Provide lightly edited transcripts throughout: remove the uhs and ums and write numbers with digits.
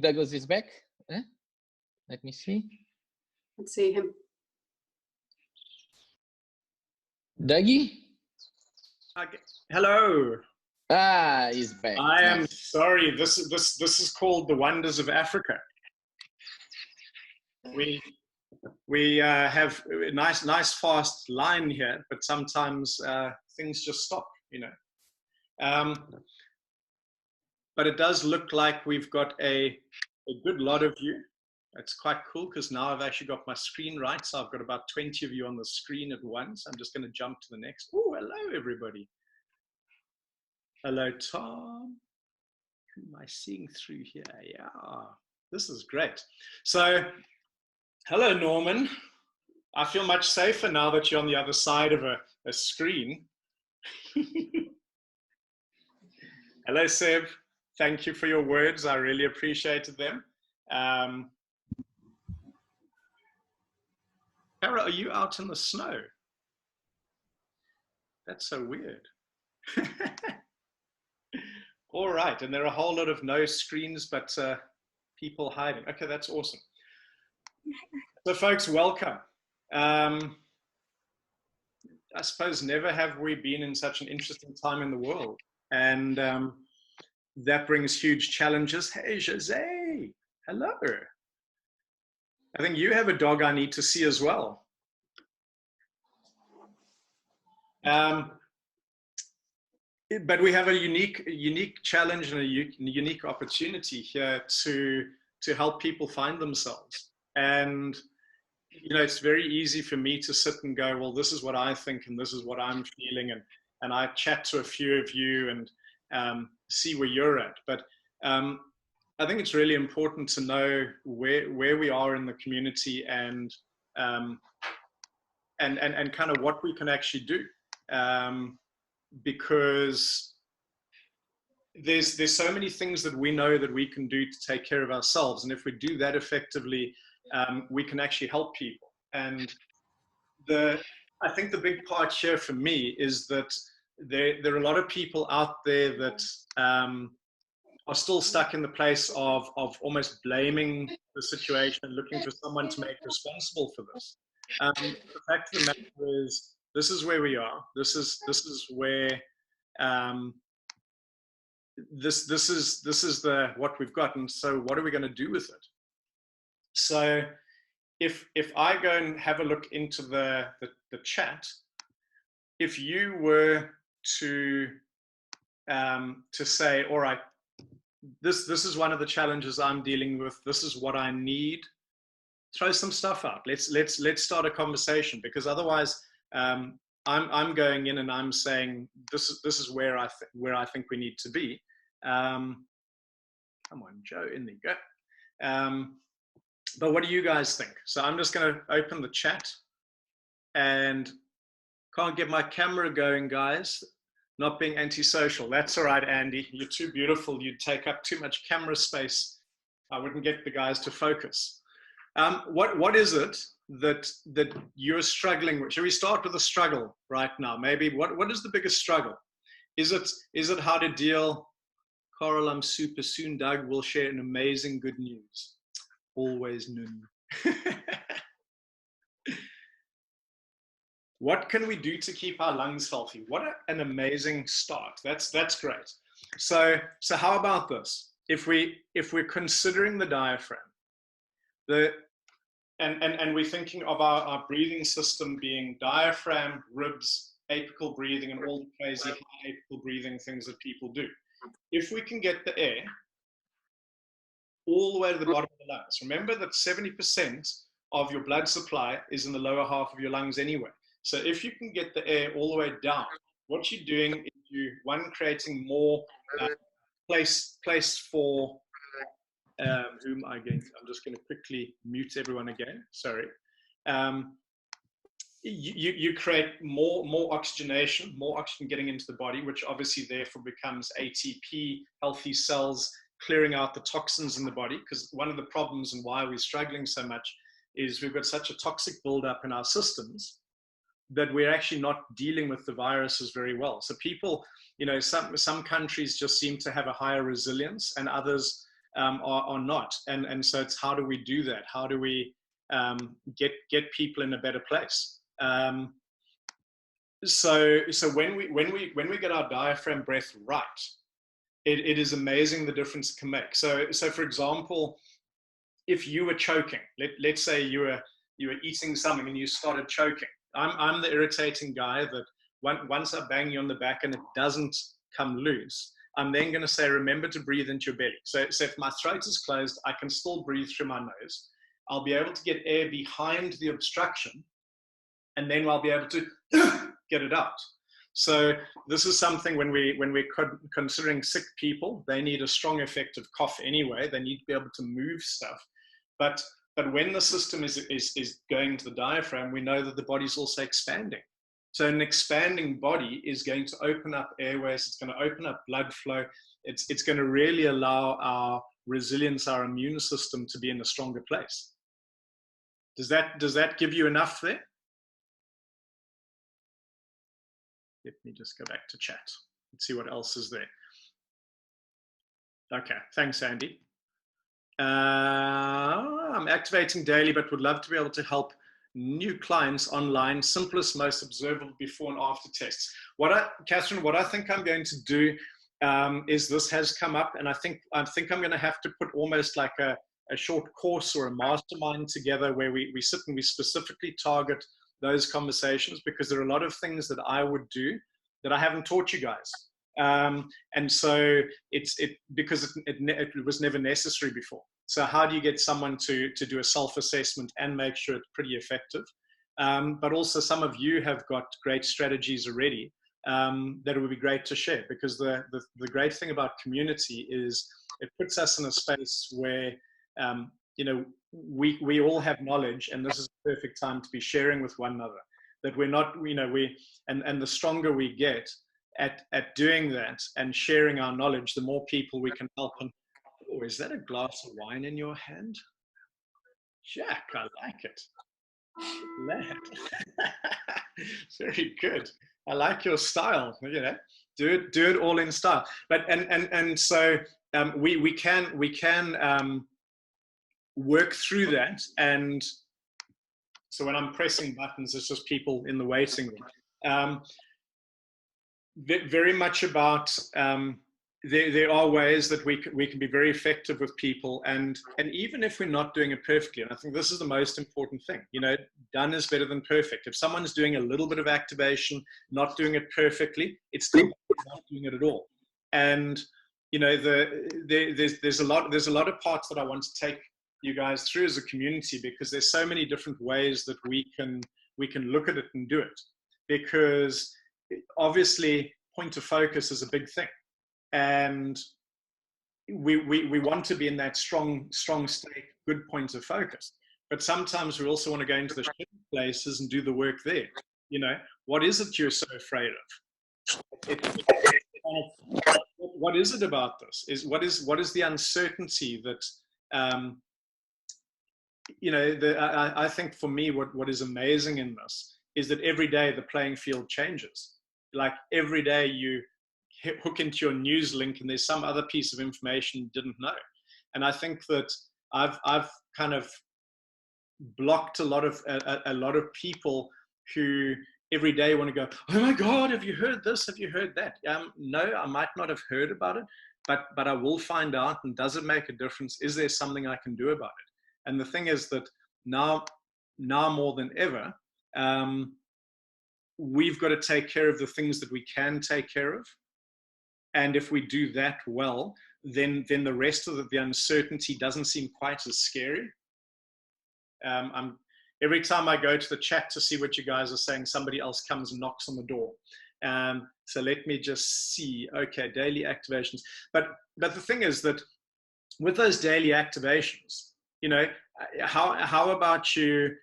Douglas is back. Let me see. Let's see him. Dougie? Okay. Hello. Ah, he's back. I am sorry. This is called the Wonders of Africa. We have a nice fast line here, but sometimes things just stop, you know. But it does look like we've got a good lot of you. It's quite cool because now I've actually got my screen right. So I've got about 20 of you on the screen at once. I'm just going to jump to the next. Oh, hello, everybody. Hello, Tom. Who am I seeing through here? Yeah, this is great. So, hello, Norman. I feel much safer now that you're on the other side of a screen. Hello, Seb. Thank you for your words. I really appreciated them. Kara, are you out in the snow? That's so weird. All right, and there are a whole lot of no screens, but people hiding. Okay, that's awesome. So folks, welcome. I suppose never have we been in such an interesting time in the world. And that brings huge challenges. Hey, Jose, hello. I think you have a dog I need to see as well. But we have a unique challenge and a unique opportunity here to help people find themselves. And you know, it's very easy for me to sit and go, well, this is what I think and this is what I'm feeling, and I chat to a few of you and see where you're at. But I think it's really important to know where we are in the community and kind of what we can actually do. Because there's so many things that we know that we can do to take care of ourselves, and if we do that effectively, we can actually help people. And I think the big part here for me is that there are a lot of people out there that are still stuck in the place of almost blaming the situation and looking for someone to make responsible for this. The fact of the matter is, this is where we are. This is where this is what we've got. And so, what are we going to do with it? So, if I go and have a look into the chat, if you were to say, all right, this is one of the challenges I'm dealing with. This is what I need. Throw some stuff out. Let's start a conversation, because otherwise, I'm going in and I'm saying this is where I think we need to be. Come on, Joe, in there you go. But what do you guys think? So I'm just going to open the chat, and can't get my camera going, guys. Not being antisocial. That's all right, Andy. You're too beautiful. You'd take up too much camera space. I wouldn't get the guys to focus. What is it that you're struggling with? Shall we start with a struggle right now? Maybe what is the biggest struggle? Is it how to deal? Coral, I'm super soon. Doug will share an amazing good news. Always noon. What can we do to keep our lungs healthy? What an amazing start. That's great. So how about this? If we're considering the diaphragm, and we're thinking of our breathing system being diaphragm, ribs, apical breathing, and all the crazy high apical breathing things that people do. If we can get the air all the way to the bottom of the lungs, remember that 70% of your blood supply is in the lower half of your lungs anyway. So if you can get the air all the way down, what you're doing is you're creating more place for whom I'm just going to quickly mute everyone again. Sorry. You create more oxygenation, more oxygen getting into the body, which obviously therefore becomes ATP, healthy cells, clearing out the toxins in the body. Because one of the problems and why we're struggling so much is we've got such a toxic buildup in our systems that we're actually not dealing with the viruses very well. So people, you know, some countries just seem to have a higher resilience, and others are not. And so it's, how do we do that? How do we get people in a better place? So when we get our diaphragm breath right, it is amazing the difference it can make. So for example, if you were choking, let's say you were eating something and you started choking. I'm the irritating guy that once I bang you on the back and it doesn't come loose, I'm then going to say, remember to breathe into your belly. So if my throat is closed, I can still breathe through my nose. I'll be able to get air behind the obstruction, and then I'll be able to get it out. So this is something when we're considering sick people, they need a strong, effective cough anyway. They need to be able to move stuff. But when the system is going to the diaphragm, we know that the body's also expanding. So an expanding body is going to open up airways. It's going to open up blood flow. It's going to really allow our resilience, our immune system, to be in a stronger place. Does that give you enough there? Let me just go back to chat and see what else is there. Okay, thanks, Andy. I'm activating daily, but would love to be able to help new clients online. Simplest, most observable before and after tests. Catherine, what I think I'm going to do is, this has come up, and I think I'm going to have to put almost like a short course or a mastermind together where we sit and we specifically target those conversations, because there are a lot of things that I would do that I haven't taught you guys. And so because it was never necessary before. So how do you get someone to do a self-assessment and make sure it's pretty effective? But also, some of you have got great strategies already that it would be great to share, because the great thing about community is it puts us in a space where we all have knowledge, and this is a perfect time to be sharing with one another. That we're not, and the stronger we get at doing that and sharing our knowledge, the more people we can help. And oh, is that a glass of wine in your hand? Jack, I like it. Very good. I like your style. Do it all in style. But and so we can work through that. And so when I'm pressing buttons, it's just people in the waiting room. Very much about there are ways that we can be very effective with people, and even if we're not doing it perfectly, and I think this is the most important thing, done is better than perfect. If someone's doing a little bit of activation, not doing it perfectly, it's still not doing it at all. And there's a lot of parts that I want to take you guys through as a community, because there's so many different ways that we can look at it and do it. Because obviously point of focus is a big thing, and we want to be in that strong state, good point of focus. But sometimes we also want to go into the places and do the work there. What is it you're so afraid of? What is it about this? What is the uncertainty that I think for me, what is amazing in this is that every day the playing field changes. Like every day you hook into your news link and there's some other piece of information you didn't know. And I think that I've kind of blocked a lot of people who every day want to go, oh my God, have you heard this? Have you heard that? No, I might not have heard about it, but I will find out. And does it make a difference? Is there something I can do about it? And the thing is that now more than ever, we've got to take care of the things that we can take care of. And if we do that well, then the rest of the uncertainty doesn't seem quite as scary. Every time I go to the chat to see what you guys are saying, somebody else comes and knocks on the door. So let me just see. Okay, daily activations. But the thing is that with those daily activations, how about you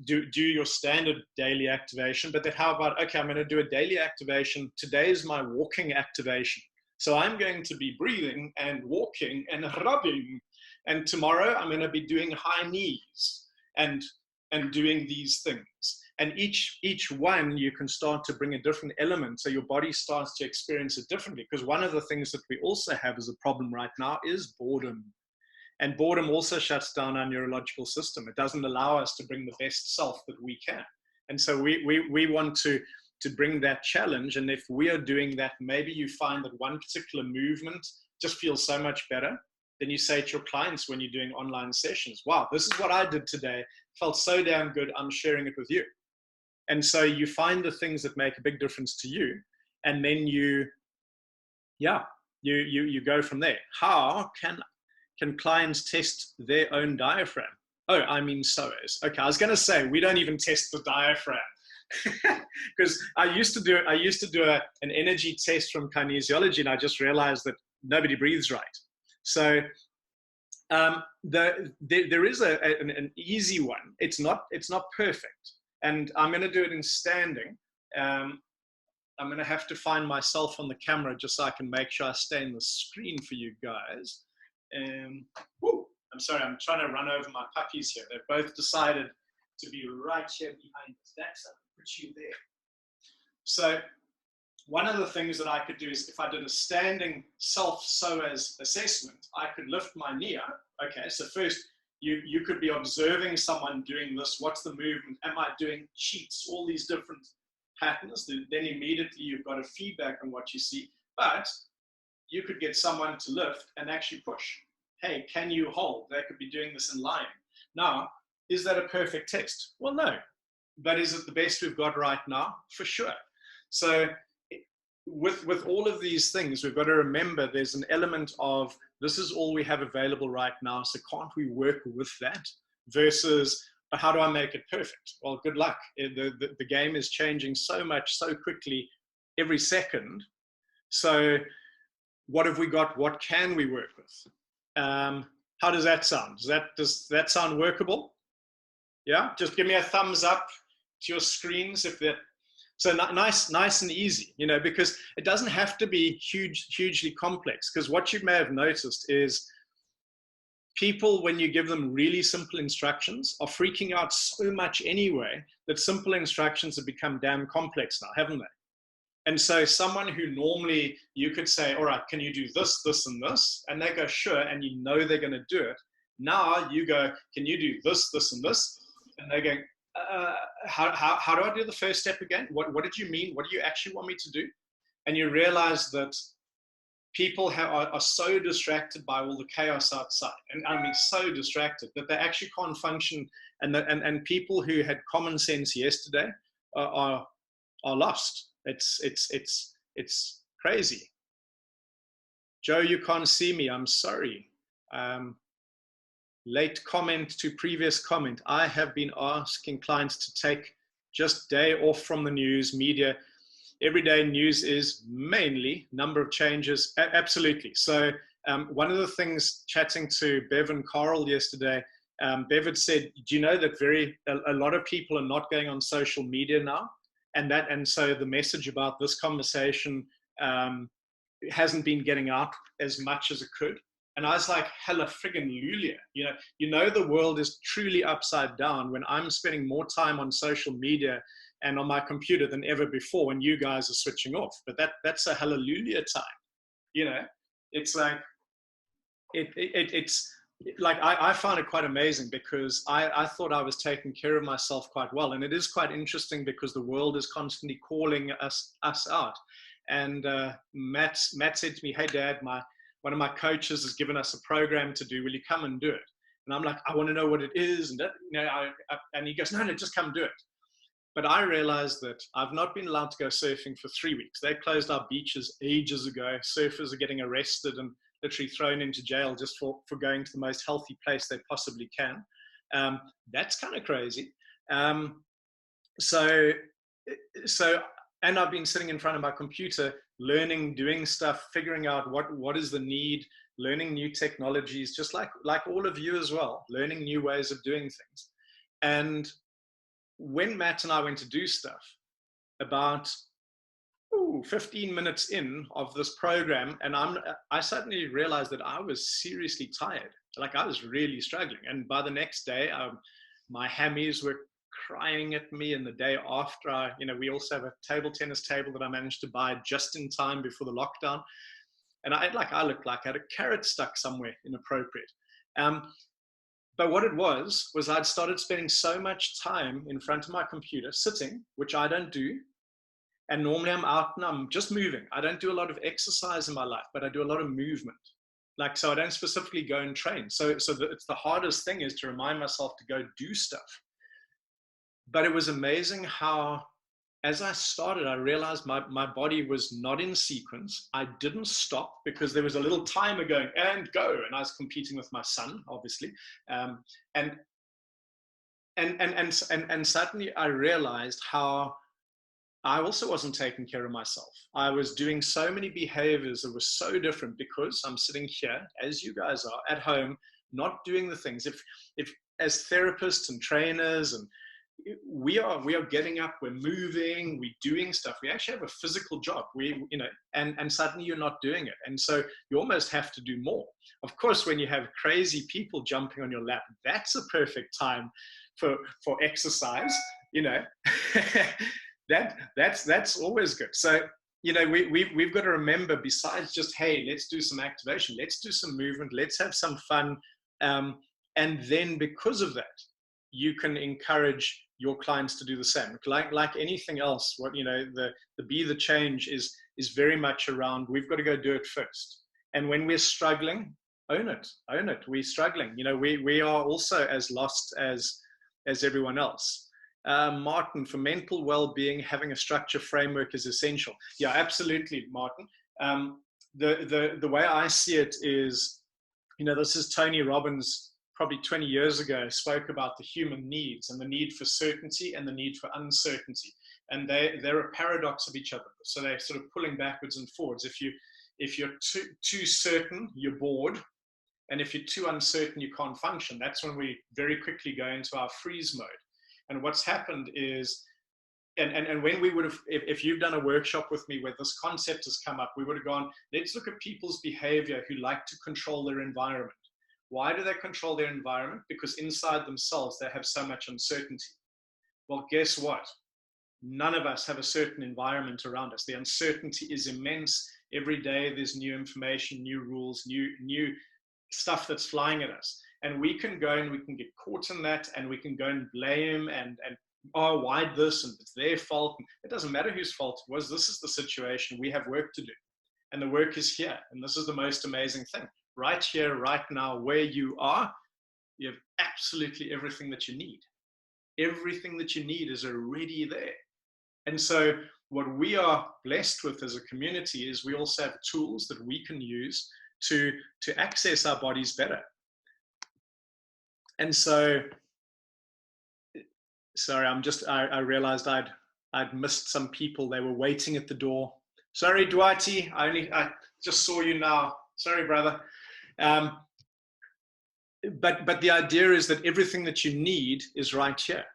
do your standard daily activation, but then how about, okay, I'm going to do a daily activation. Today is my walking activation. So I'm going to be breathing and walking and rubbing. And tomorrow I'm going to be doing high knees and doing these things. And each one, you can start to bring a different element. So your body starts to experience it differently. Because one of the things that we also have as a problem right now is boredom. And boredom also shuts down our neurological system. It doesn't allow us to bring the best self that we can. And so we want to bring that challenge. And if we are doing that, maybe you find that one particular movement just feels so much better. Then you say to your clients when you're doing online sessions, wow, this is what I did today. Felt so damn good. I'm sharing it with you. And so you find the things that make a big difference to you. And then you go from there. How can clients test their own diaphragm? Oh, I mean psoas. Okay, I was going to say, we don't even test the diaphragm. Because I used to do an energy test from kinesiology, and I just realized that nobody breathes right. So there is an easy one. It's not perfect, and I'm going to do it in standing. I'm going to have to find myself on the camera just so I can make sure I stay in the screen for you guys. I'm sorry, I'm trying to run over my puppies here. They've both decided to be right here behind us. That's up. Put you there. So one of the things that I could do is if I did a standing self-psoas assessment, I could lift my knee up. Okay, so first you could be observing someone doing this. What's the movement? Am I doing cheats? All these different patterns. Then immediately you've got a feedback on what you see. But you could get someone to lift and actually push. Hey, can you hold? They could be doing this in line. Now, is that a perfect test? Well, no. But is it the best we've got right now? For sure. So with all of these things, we've got to remember there's an element of this is all we have available right now, so can't we work with that? Versus, how do I make it perfect? Well, good luck. The game is changing so much, so quickly every second. So what have we got? What can we work with? How does that sound? Does that sound workable? Yeah, just give me a thumbs up to your screens if that. So nice and easy, because it doesn't have to be hugely complex. Because what you may have noticed is people, when you give them really simple instructions, are freaking out so much anyway that simple instructions have become damn complex now, haven't they? And so someone who normally you could say, all right, can you do this, this, and this? And they go, sure, and they're going to do it. Now you go, can you do this, this, and this? And they go, how do I do the first step again? What did you mean? What do you actually want me to do? And you realize that people are so distracted by all the chaos outside, and I mean so distracted that they actually can't function. And people who had common sense yesterday are lost. It's crazy. Joe, you can't see me. I'm sorry. Late comment to previous comment. I have been asking clients to take just day off from the news media. Everyday news is mainly number of changes. Absolutely. So one of the things, chatting to Bev and Carl yesterday, Bev had said, do you know that a lot of people are not going on social media now? And so the message about this conversation hasn't been getting out as much as it could. And I was like, hella friggin' Lulia. The world is truly upside down when I'm spending more time on social media and on my computer than ever before when you guys are switching off. But that's a hallelujah time. It's like, it's like, I found it quite amazing because I thought I was taking care of myself quite well. And it is quite interesting because the world is constantly calling us out. And Matt said to me, hey, Dad, one of my coaches has given us a program to do. Will you come and do it? And I'm like, I want to know what it is. And he goes, no, just come do it. But I realized that I've not been allowed to go surfing for 3 weeks. They closed our beaches ages ago. Surfers are getting arrested and literally thrown into jail just for going to the most healthy place they possibly can. That's kind of crazy. So and I've been sitting in front of my computer, learning, doing stuff, figuring out what is the need, learning new technologies, just like all of you as well, learning new ways of doing things. And when Matt and I went to do stuff, about 15 minutes in of this program, and I suddenly realized that I was seriously tired. Like I was really struggling. And by the next day, my hammies were crying at me. And the day after, we also have a table tennis table that I managed to buy just in time before the lockdown. And I looked like I had a carrot stuck somewhere inappropriate. But what it was I'd started spending so much time in front of my computer, sitting, which I don't do. And normally I'm out and I'm just moving. I don't do a lot of exercise in my life, but I do a lot of movement. So I don't specifically go and train. So it's the hardest thing is to remind myself to go do stuff. But it was amazing how, as I started, I realized my body was not in sequence. I didn't stop because there was a little timer going and go, and I was competing with my son, obviously, and suddenly I realized how I also wasn't taking care of myself. I was doing so many behaviors that were so different because I'm sitting here, as you guys are, at home, not doing the things. If as therapists and trainers and we are getting up, we're moving, we're doing stuff. We actually have a physical job. And suddenly you're not doing it. And so you almost have to do more. Of course, when you have crazy people jumping on your lap, that's a perfect time for exercise, that's always good. So, we've got to remember, besides just, hey, let's do some activation, let's do some movement, let's have some fun. And then because of that, you can encourage your clients to do the same. Like anything else, the be the change is very much around, we've got to go do it first. And when we're struggling, own it. We're struggling. We are also as lost as everyone else. Martin, for mental well-being, having a structure framework is essential. Yeah, absolutely, Martin. The way I see it is, this is Tony Robbins, probably 20 years ago, spoke about the human needs and the need for certainty and the need for uncertainty. And they're a paradox of each other. So they're sort of pulling backwards and forwards. If you're too certain, you're bored. And if you're too uncertain, you can't function. That's when we very quickly go into our freeze mode. And what's happened is, and when we would have, if you've done a workshop with me where this concept has come up, we would have gone, let's look at people's behavior who like to control their environment. Why do they control their environment? Because inside themselves, they have so much uncertainty. Well, guess what? None of us have a certain environment around us. The uncertainty is immense. Every day there's new information, new rules, new stuff that's flying at us. And we can go and we can get caught in that, and we can go and blame and oh, why this? And it's their fault. It doesn't matter whose fault it was. This is the situation. We have work to do. And the work is here. And this is the most amazing thing. Right here, right now, where you are, you have absolutely everything that you need. Everything that you need is already there. And so what we are blessed with as a community is we also have tools that we can use to access our bodies better. And so, sorry, I realized I'd missed some people. They were waiting at the door. Sorry, Dwighty, I just saw you now. Sorry, brother. But the idea is that everything that you need is right here.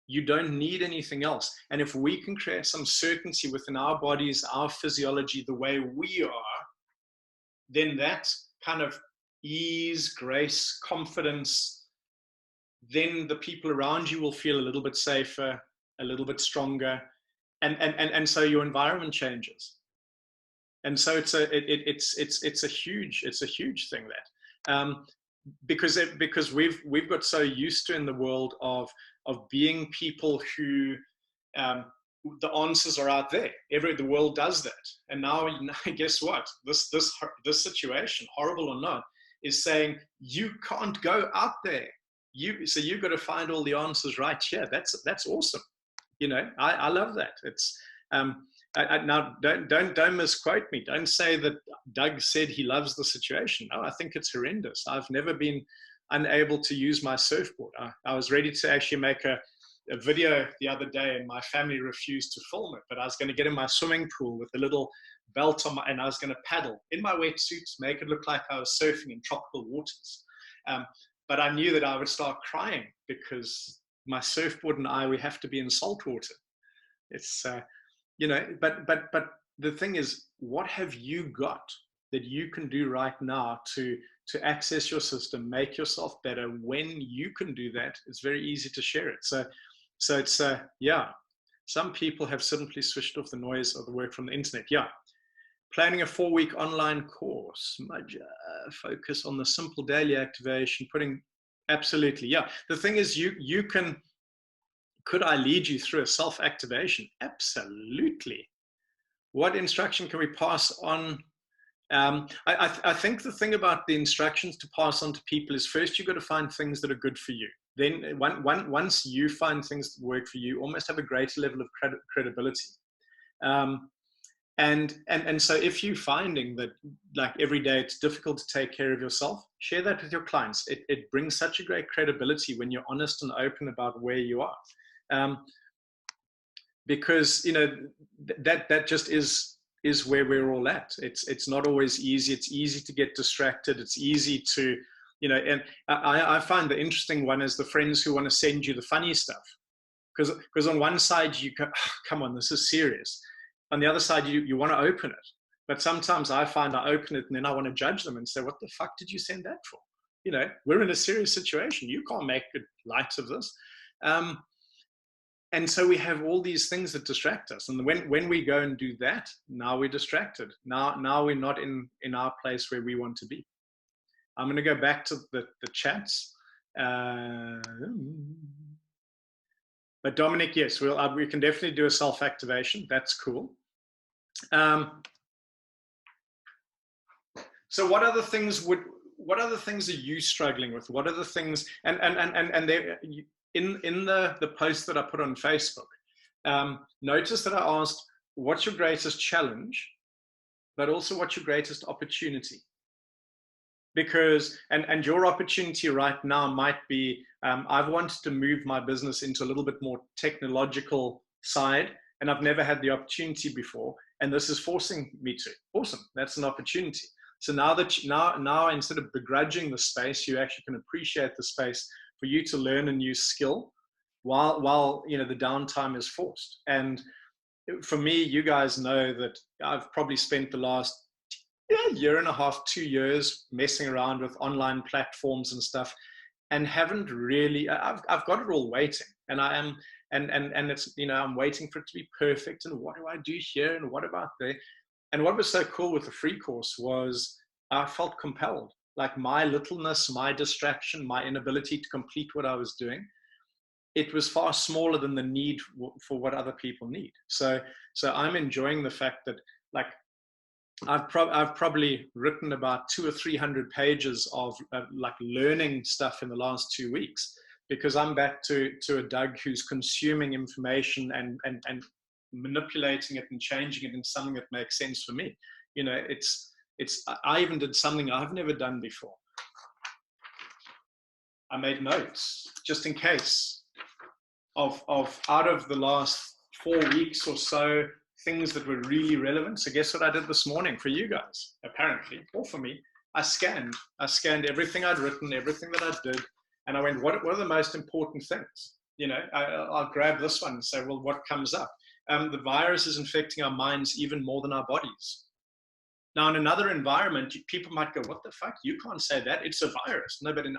You don't need anything else. And if we can create some certainty within our bodies, our physiology, the way we are, then that kind of ease, grace, confidence, then the people around you will feel a little bit safer, a little bit stronger, and so your environment changes. And so it's a huge thing that because we've got so used to in the world of being people who the answers are out there. The world does that, and now guess what? This situation, horrible or not, is saying you can't go out there. So you've got to find all the answers right here. That's awesome. I love that. It's now don't misquote me. Don't say that Doug said he loves the situation. No, I think it's horrendous. I've never been unable to use my surfboard. I was ready to actually make a video the other day, and my family refused to film it. But I was going to get in my swimming pool with a little belt on and I was going to paddle in my wetsuit, make it look like I was surfing in tropical waters. But I knew that I would start crying because my surfboard and I, we have to be in salt water. It's but the thing is, what have you got that you can do right now to access your system, make yourself better? When you can do that, it's very easy to share it. So So it's, yeah, some people have simply switched off the noise of the work from the internet. Yeah. Planning a 4-week online course, focus on the simple daily activation, absolutely. Yeah. The thing is, you can, could I lead you through a self-activation? Absolutely. What instruction can we pass on? I think the thing about the instructions to pass on to people is, first, you've got to find things that are good for you. Then once you find things that work for you, almost have a greater level of credibility. And so if you're finding that, like, every day it's difficult to take care of yourself, share that with your clients. It brings such a great credibility when you're honest and open about where you are. Because, you know, that just is where we're all at. It's not always easy. It's easy to get distracted. It's easy to, you know, and I find the interesting one is the friends who want to send you the funny stuff. Because on one side you go, oh, come on, this is serious. On the other side, you want to open it. But sometimes I find I open it and then I want to judge them and say, what the fuck did you send that for? You know, we're in a serious situation. You can't make light of this. And so we have all these things that distract us. And when we go and do that, now we're distracted. Now we're not in our place where we want to be. I'm going to go back to the chats. But Dominic, yes, we can definitely do a self-activation. That's cool. So what other things are you struggling with? What are the things, and there, in the post that I put on Facebook, notice that I asked, what's your greatest challenge, but also what's your greatest opportunity? Because, and your opportunity right now might be, I've wanted to move my business into a little bit more technological side, and I've never had the opportunity before, and this is forcing me to. Awesome, that's an opportunity. So now instead of begrudging the space, you actually can appreciate the space for you to learn a new skill while you know, the downtime is forced. And for me, you guys know that I've probably spent the last year and a half, 2 years messing around with online platforms and stuff, and haven't really, I've got it all waiting, and I am, and it's, you know, I'm waiting for it to be perfect, and what do I do here, and what about there? And what was so cool with the free course was I felt compelled, like my littleness, my distraction, my inability to complete what I was doing, it was far smaller than the need for what other people need. So I'm enjoying the fact that, like, I've probably written about 200 or 300 pages of like learning stuff in the last 2 weeks, because I'm back to a Doug who's consuming information and manipulating it and changing it into something that makes sense for me. You know, I even did something I've never done before. I made notes just in case of out of the last 4 weeks or so, things that were really relevant. So guess what I did this morning for you guys, apparently, or for me? I scanned everything I'd written, everything that I did, and I went, what are the most important things? You know, I'll grab this one and say, well, what comes up? The virus is infecting our minds even more than our bodies. Now, in another environment, people might go, what the fuck? You can't say that. It's a virus. No, but in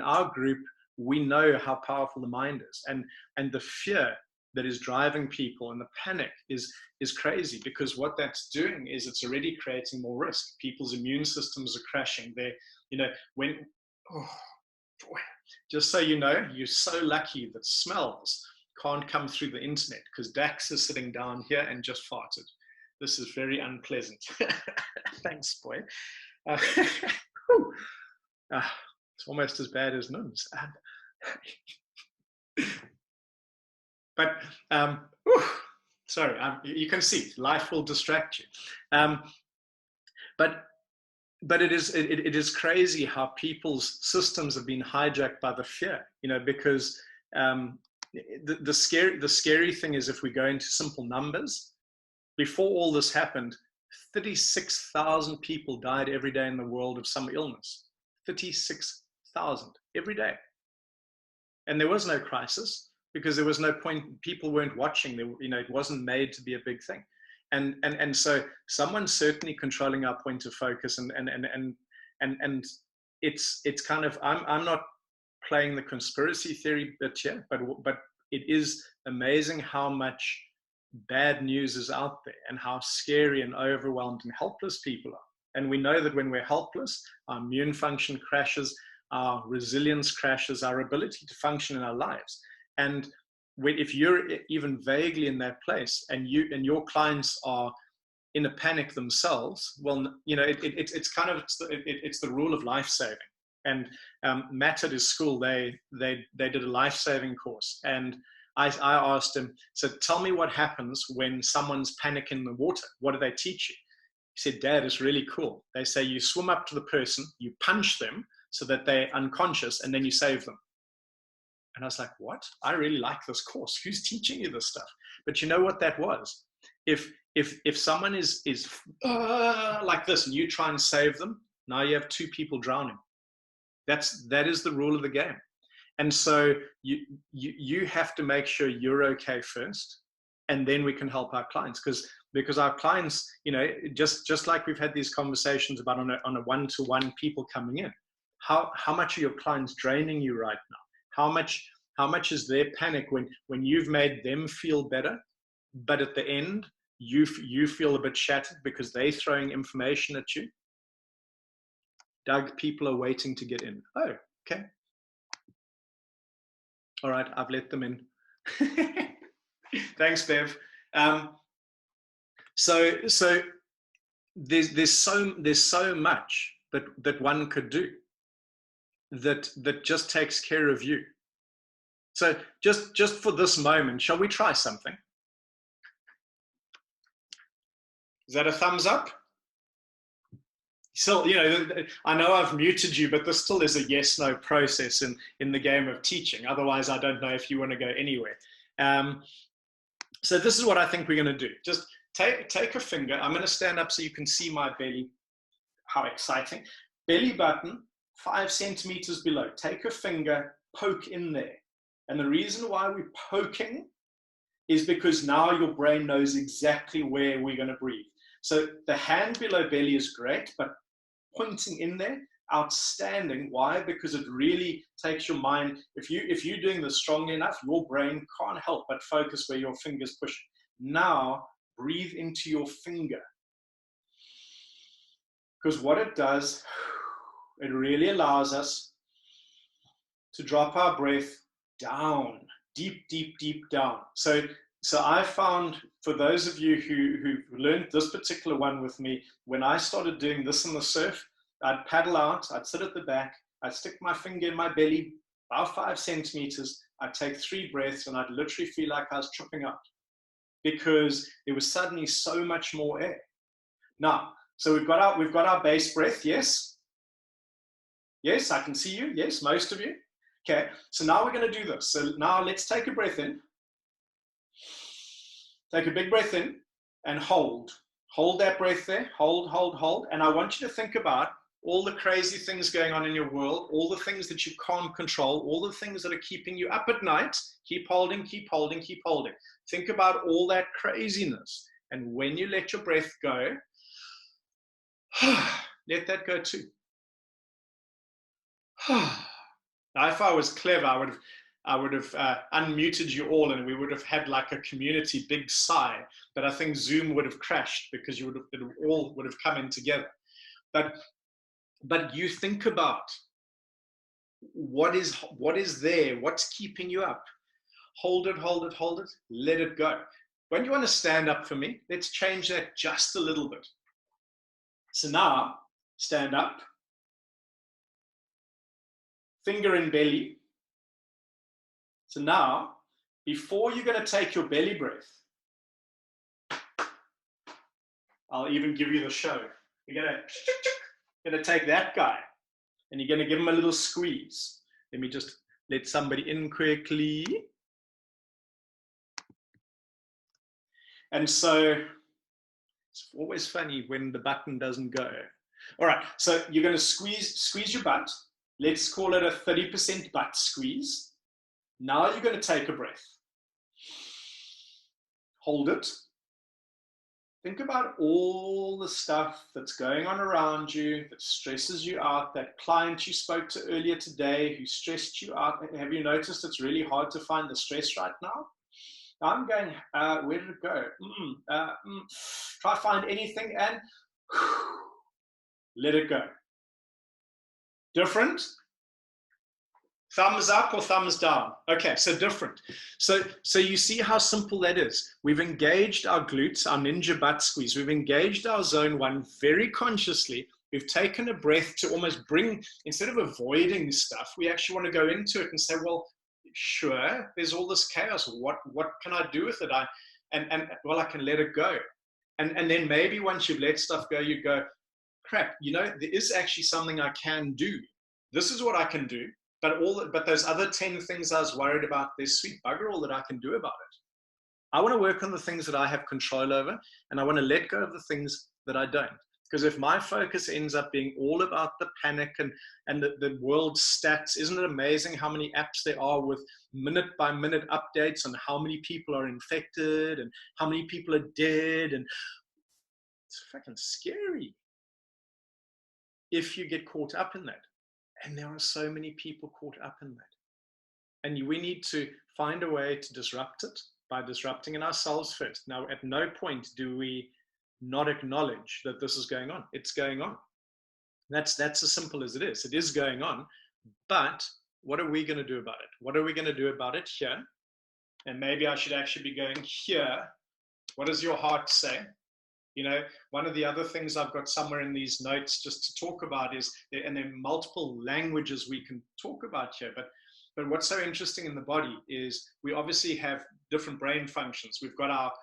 our group, we know how powerful the mind is. And the fear that is driving people and the panic is crazy, because what that's doing is it's already creating more risk. People's immune systems are crashing. They're, you know, just so you know, you're so lucky that smells can't come through the internet, because Dax is sitting down here and just farted. This is very unpleasant. Thanks, boy. It's almost as bad as Nuns. But sorry, you can see life will distract you. But it is crazy how people's systems have been hijacked by the fear. You know, because the scary thing is, if we go into simple numbers, before all this happened, 36,000 people died every day in the world of some illness. 36,000 every day. And there was no crisis, because there was no point. People weren't watching. You know, it wasn't made to be a big thing. And so someone's certainly controlling our point of focus, and it's kind of, I'm not playing the conspiracy theory bit here, but it is amazing how much bad news is out there and how scary and overwhelmed and helpless people are. And we know that when we're helpless, our immune function crashes, our resilience crashes, our ability to function in our lives. And if you're even vaguely in that place and your clients are in a panic themselves, well, you know, it's the rule of life saving. And Matt at his school, they did a life saving course, and I asked him, so tell me what happens when someone's panicking in the water. What do they teach you? He said, Dad, it's really cool. They say you swim up to the person, you punch them so that they're unconscious, and then you save them. And I was like, what? I really like this course. Who's teaching you this stuff? But you know what that was? If someone is like this and you try and save them, now you have two people drowning. That is the rule of the game. And so you have to make sure you're okay first, and then we can help our clients, because our clients, you know, just like we've had these conversations about on a one-to-one people coming in, how much are your clients draining you right now? How much is their panic when you've made them feel better, but at the end you feel a bit shattered because they're throwing information at you? Doug, people are waiting to get in. Oh, okay. All right, I've let them in. Thanks, Bev. So there's so much that one could do that just takes care of you. So just for this moment, shall we try something? Is that a thumbs up? Still, you know, I know I've muted you, but there still is a yes/no process in the game of teaching. Otherwise, I don't know if you want to go anywhere. So this is what I think we're going to do. Just take a finger. I'm going to stand up so you can see my belly. How exciting. Belly button, 5 centimeters below. Take a finger, poke in there. And the reason why we're poking is because now your brain knows exactly where we're going to breathe. So the hand below belly is great, but pointing in there, outstanding. Why? Because it really takes your mind. If you're doing this strongly enough, your brain can't help but focus where your fingers push. Now breathe into your finger, because what it does, it really allows us to drop our breath down, deep down. So I found, for those of you who learned this particular one with me, when I started doing this in the surf, I'd paddle out, I'd sit at the back, I'd stick my finger in my belly, about 5 centimeters, I'd take 3 breaths, and I'd literally feel like I was tripping out, because there was suddenly so much more air. Now, so we've got our base breath, yes? Yes, I can see you, yes, most of you. Okay, so now we're going to do this. So now let's take a breath in. Take a big breath in and hold. Hold that breath there. Hold. And I want you to think about all the crazy things going on in your world, all the things that you can't control, all the things that are keeping you up at night. Keep holding. Think about all that craziness. And when you let your breath go, let that go too. Now, if I was clever, I would have unmuted you all, and we would have had like a community big sigh. But I think Zoom would have crashed because it all would have come in together. But you think about what is there, what's keeping you up. Hold it, let it go. When you want to stand up for me, let's change that just a little bit. So now, stand up. Finger in belly. So now, before you're going to take your belly breath, I'll even give you the show. You're going to take that guy, and you're going to give him a little squeeze. Let me just let somebody in quickly. And so it's always funny when the button doesn't go. All right, so you're going to squeeze your butt. Let's call it a 30% butt squeeze. Now you're going to take a breath. Hold it. Think about all the stuff that's going on around you that stresses you out. That client you spoke to earlier today who stressed you out. Have you noticed it's really hard to find the stress right now? I'm going, where did it go? Try to find anything and let it go. Different? Thumbs up or thumbs down? Okay, so different. So you see how simple that is. We've engaged our glutes, our ninja butt squeeze. We've engaged our zone 1 very consciously. We've taken a breath to almost bring, instead of avoiding stuff, we actually want to go into it and say, well, sure, there's all this chaos. What can I do with it? Well, I can let it go. And then maybe once you've let stuff go, you go, crap, there is actually something I can do. This is what I can do. But those other 10 things I was worried about, there's sweet bugger all that I can do about it. I want to work on the things that I have control over, and I want to let go of the things that I don't. Because if my focus ends up being all about the panic and the world stats, isn't it amazing how many apps there are with minute-by-minute updates on how many people are infected and how many people are dead? And it's fucking scary if you get caught up in that. And there are so many people caught up in that. And we need to find a way to disrupt it by disrupting in ourselves first. Now, at no point do we not acknowledge that this is going on. It's going on. That's as simple as it is. It is going on. But what are we going to do about it? What are we going to do about it here? And maybe I should actually be going here. What does your heart say? One of the other things I've got somewhere in these notes just to talk about is, and there are multiple languages we can talk about here, but what's so interesting in the body is we obviously have different brain functions. We've got our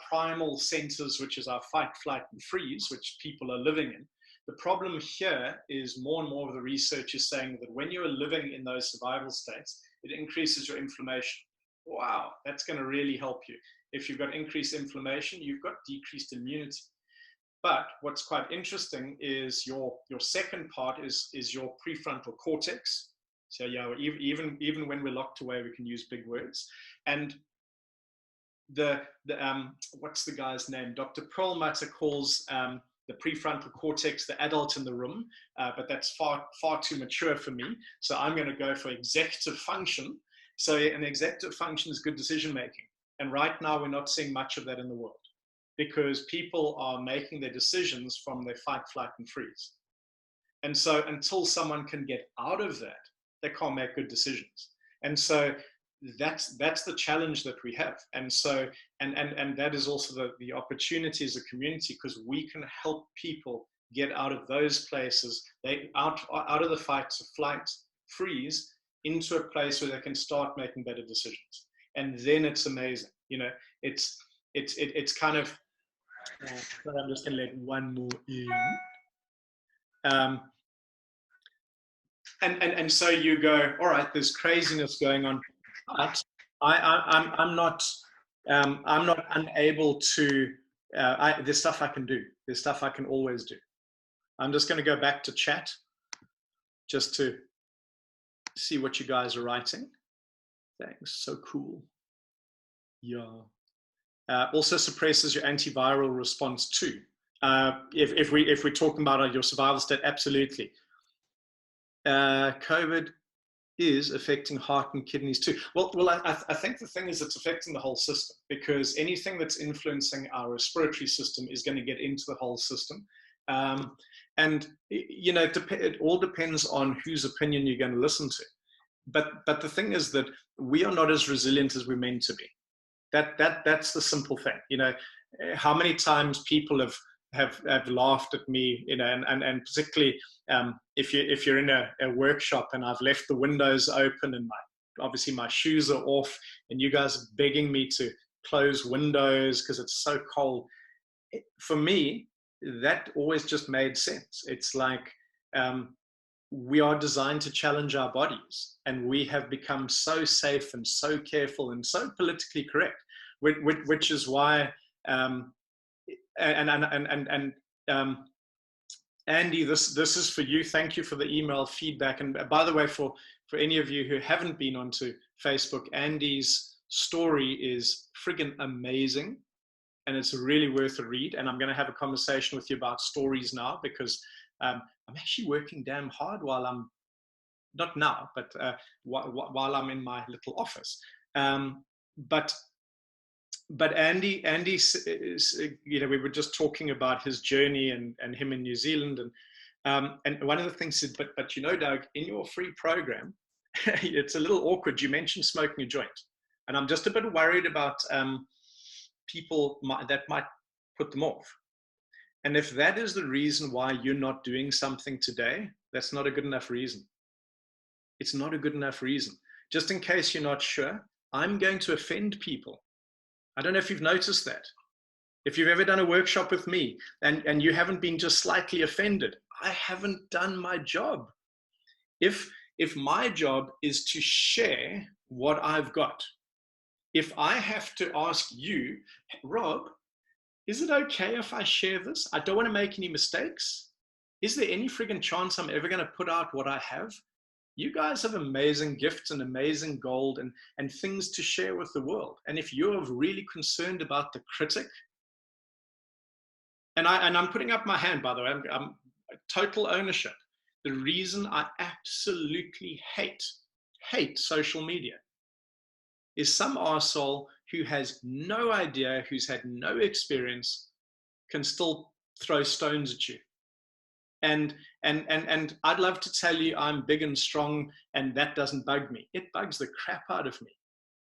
primal centers, which is our fight, flight, and freeze, which people are living in. The problem here is more and more of the research is saying that when you're living in those survival states, it increases your inflammation. Wow, that's going to really help you. If you've got increased inflammation, you've got decreased immunity. But what's quite interesting is your second part is your prefrontal cortex. So yeah, even when we're locked away, we can use big words. And the what's the guy's name? Dr. Perlmutter calls the prefrontal cortex the adult in the room, but that's far too mature for me. So I'm going to go for executive function. So an executive function is good decision making. And right now, we're not seeing much of that in the world because people are making their decisions from their fight, flight, and freeze. And so until someone can get out of that, they can't make good decisions. And so that's the challenge that we have. And so, and that is also the opportunity as a community, because we can help people get out of those places, out of the fight, flight, freeze, into a place where they can start making better decisions. And then it's amazing, it's kind of, I'm just going to let one more in. And so you go, all right, there's craziness going on, but I'm not unable to, there's stuff I can do. There's stuff I can always do. I'm just going to go back to chat just to see what you guys are writing. Thanks, so cool. Yeah. Also suppresses your antiviral response too. If we're talking about your survival state, absolutely. COVID is affecting heart and kidneys too. Well, I think the thing is it's affecting the whole system, because anything that's influencing our respiratory system is going to get into the whole system. And it all depends on whose opinion you're going to listen to. But the thing is that we are not as resilient as we're meant to be. That's the simple thing. How many times people have laughed at me, and particularly if you're in a workshop and I've left the windows open and obviously my shoes are off and you guys are begging me to close windows because it's so cold. For me, that always just made sense. It's like, we are designed to challenge our bodies, and we have become so safe and so careful and so politically correct, which is why, Andy, this is for you. Thank you for the email feedback. And by the way, for any of you who haven't been onto Facebook, Andy's story is friggin' amazing. and it's really worth a read. And I'm going to have a conversation with you about stories now, because I'm actually working damn hard while I'm, not now, but while I'm in my little office. But Andy, you know, we were just talking about his journey and him in New Zealand, and one of the things is, but you know, Doug, in your free program, it's a little awkward. You mentioned smoking a joint, and I'm just a bit worried about people that might put them off. And if that is the reason why you're not doing something today, that's not a good enough reason. It's not a good enough reason. Just in case you're not sure, I'm going to offend people. I don't know if you've noticed that. If you've ever done a workshop with me and you haven't been just slightly offended, I haven't done my job. If my job is to share what I've got, if I have to ask you, Rob, is it okay if I share this? I don't want to make any mistakes. Is there any friggin' chance I'm ever going to put out what I have? You guys have amazing gifts and amazing gold and things to share with the world. And if you're really concerned about the critic, and I'm putting up my hand, by the way, I'm total ownership. The reason I absolutely hate social media is some arsehole who has no idea, who's had no experience, can still throw stones at you. And I'd love to tell you I'm big and strong and that doesn't bug me. It bugs the crap out of me.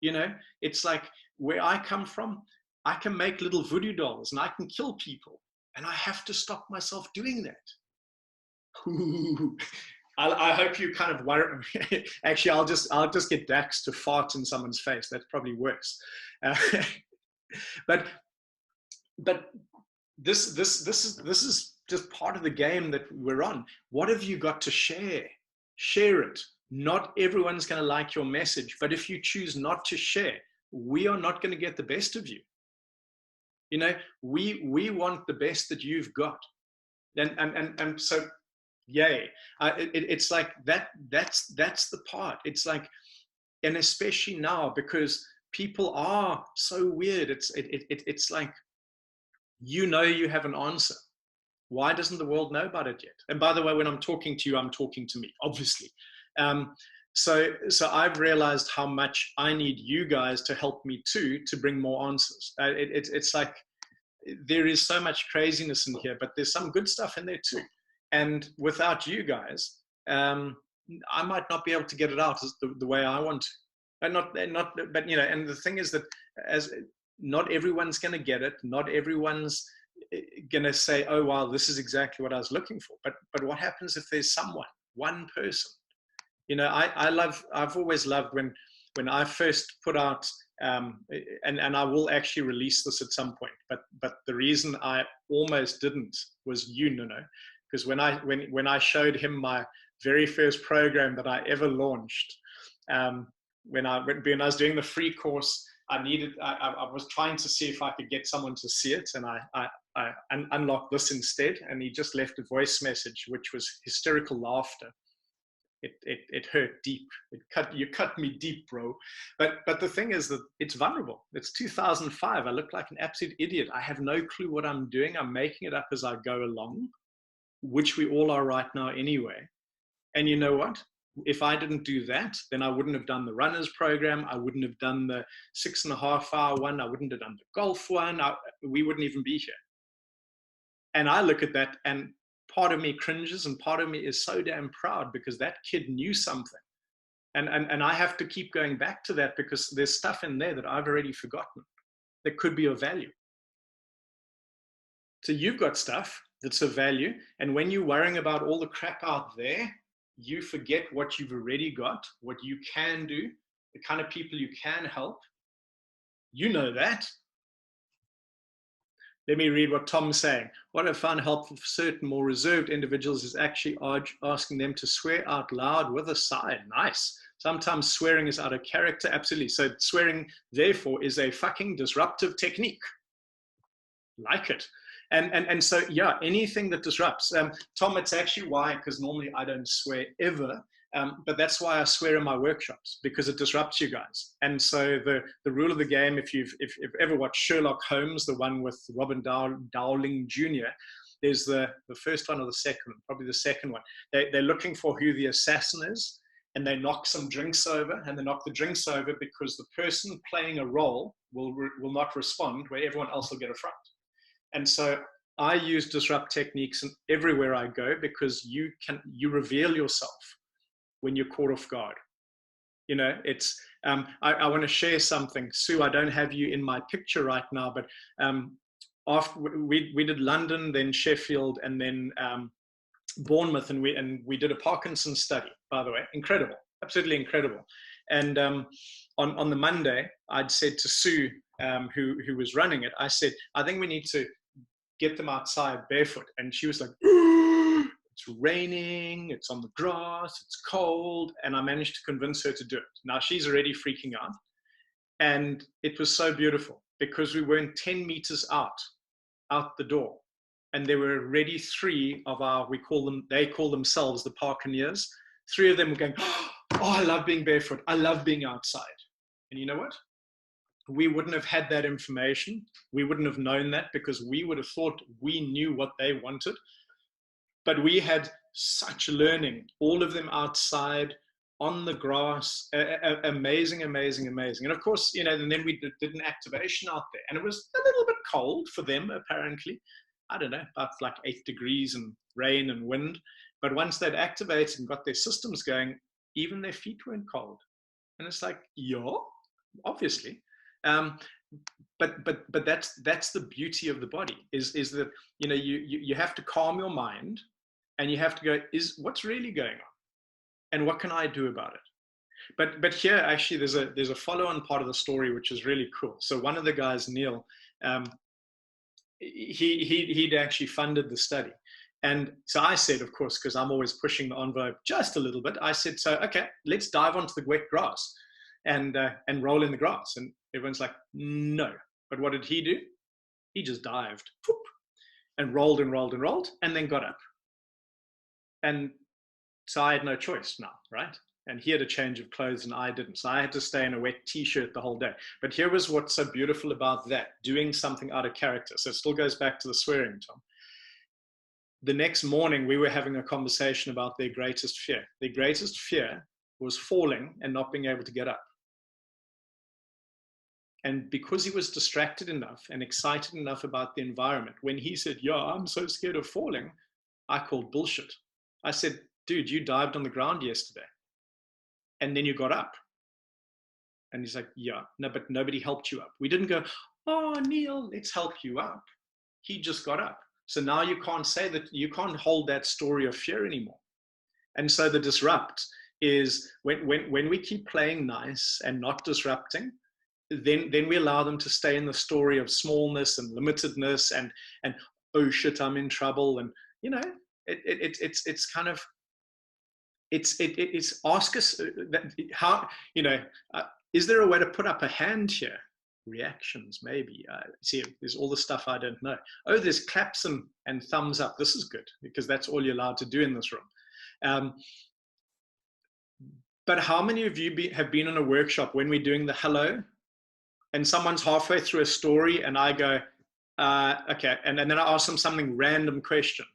You know, it's like where I come from, I can make little voodoo dolls and I can kill people, and I have to stop myself doing that. Ooh. I hope you kind of worry. Actually, I'll just get Dax to fart in someone's face. That's probably worse. But this is just part of the game that we're on. What have you got to share? Share it. Not everyone's going to like your message, but if you choose not to share, we are not going to get the best of you. You know, we want the best that you've got, and so. Yay. It's like that's the part. It's like, and especially now because people are so weird, it's like, you know, you have an answer. Why doesn't the world know about it yet? And by the way, when I'm talking to you, I'm talking to me, obviously. So I've realized how much I need you guys to help me too, to bring more answers. It's like there is so much craziness in here, but there's some good stuff in there too. And without you guys, I might not be able to get it out the way I want to. But you know, and the thing is that as not everyone's going to get it, not everyone's going to say, "Oh wow, this is exactly what I was looking for." But what happens if there's someone, one person? You know, I've always loved when I first put out, and I will actually release this at some point. But the reason I almost didn't was Nuno. Because when I showed him my very first program that I ever launched, when I was doing the free course, I was trying to see if I could get someone to see it, and I unlocked this instead, and he just left a voice message, which was hysterical laughter. It hurt deep. You cut me deep, bro. But the thing is that it's vulnerable. It's 2005. I look like an absolute idiot. I have no clue what I'm doing. I'm making it up as I go along, which we all are right now anyway. And you know what? If I didn't do that, then I wouldn't have done the runners program. I wouldn't have done the 6.5 hour one. I wouldn't have done the golf one. We wouldn't even be here. And I look at that and part of me cringes and part of me is so damn proud because that kid knew something. And I have to keep going back to that because there's stuff in there that I've already forgotten that could be of value. So you've got stuff that's of value. And when you're worrying about all the crap out there, you forget what you've already got, what you can do, the kind of people you can help. You know that. Let me read what Tom's saying. What I found helpful for certain more reserved individuals is actually asking them to swear out loud with a sigh. Nice. Sometimes swearing is out of character. Absolutely. So swearing, therefore, is a fucking disruptive technique. Like it. And so, yeah, anything that disrupts. Tom, it's actually why, because normally I don't swear ever. But that's why I swear in my workshops, because it disrupts you guys. And so the rule of the game, if you've ever watched Sherlock Holmes, the one with Robin Dowling Jr., there's the first one or the second one, probably the second one. They're looking for who the assassin is, and they knock some drinks over, and they knock the drinks over because the person playing a role will not respond, where everyone else will get a front. And so I use disrupt techniques everywhere I go, because you reveal yourself when you're caught off guard. You know, it's, I want to share something. Sue, I don't have you in my picture right now, but after we did London, then Sheffield, and then Bournemouth, and we did a Parkinson's study, by the way. Incredible, absolutely incredible. And on the Monday, I'd said to Sue, who was running it, I said, I think we need to get them outside barefoot. And she was like, it's raining, it's on the grass, it's cold. And I managed to convince her to do it. Now she's already freaking out. And it was so beautiful, because we weren't 10 meters out the door. And there were already 3 of our, they call themselves the Parkineers. 3 of them were going, oh, I love being barefoot. I love being outside. And you know what? We wouldn't have had that information. We wouldn't have known that, because we would have thought we knew what they wanted. But we had such learning, all of them outside on the grass, amazing, amazing, amazing. And of course, you know, and then we did an activation out there, and it was a little bit cold for them, apparently. I don't know, about like 8 degrees and rain and wind. But once they'd activated and got their systems going, even their feet weren't cold. And it's like, yeah, obviously. But that's the beauty of the body, is that, you know, you have to calm your mind, and you have to go, what's really going on, and what can I do about it? But here actually there's a follow-on part of the story which is really cool. So one of the guys, Neil, he'd actually funded the study. And so I said, of course, because I'm always pushing the envelope just a little bit, I said, so, okay, let's dive onto the wet grass and roll in the grass. And everyone's like, no. But what did he do? He just dived, whoop, and rolled and rolled and rolled, and then got up. And so I had no choice now, right? And he had a change of clothes and I didn't. So I had to stay in a wet t-shirt the whole day. But here was what's so beautiful about that, doing something out of character. So it still goes back to the swearing, Tom. The next morning, we were having a conversation about their greatest fear. Their greatest fear was falling and not being able to get up. And because he was distracted enough and excited enough about the environment, when he said, yeah, I'm so scared of falling, I called bullshit. I said, dude, you dived on the ground yesterday and then you got up. And he's like, yeah, no, but nobody helped you up. We didn't go, oh, Neil, let's help you up. He just got up. So now you can't say that, you can't hold that story of fear anymore. And so the disrupt is when we keep playing nice and not disrupting, then we allow them to stay in the story of smallness and limitedness and oh shit, I'm in trouble. And, you know, it's kind of, it's ask us that, how, you know, is there a way to put up a hand here? Reactions, maybe. See, there's all the stuff I don't know. Oh, there's claps and thumbs up. This is good, because that's all you're allowed to do in this room. But how many of you have been in a workshop when we're doing the hello and someone's halfway through a story and I go, okay, and then I ask them something random question.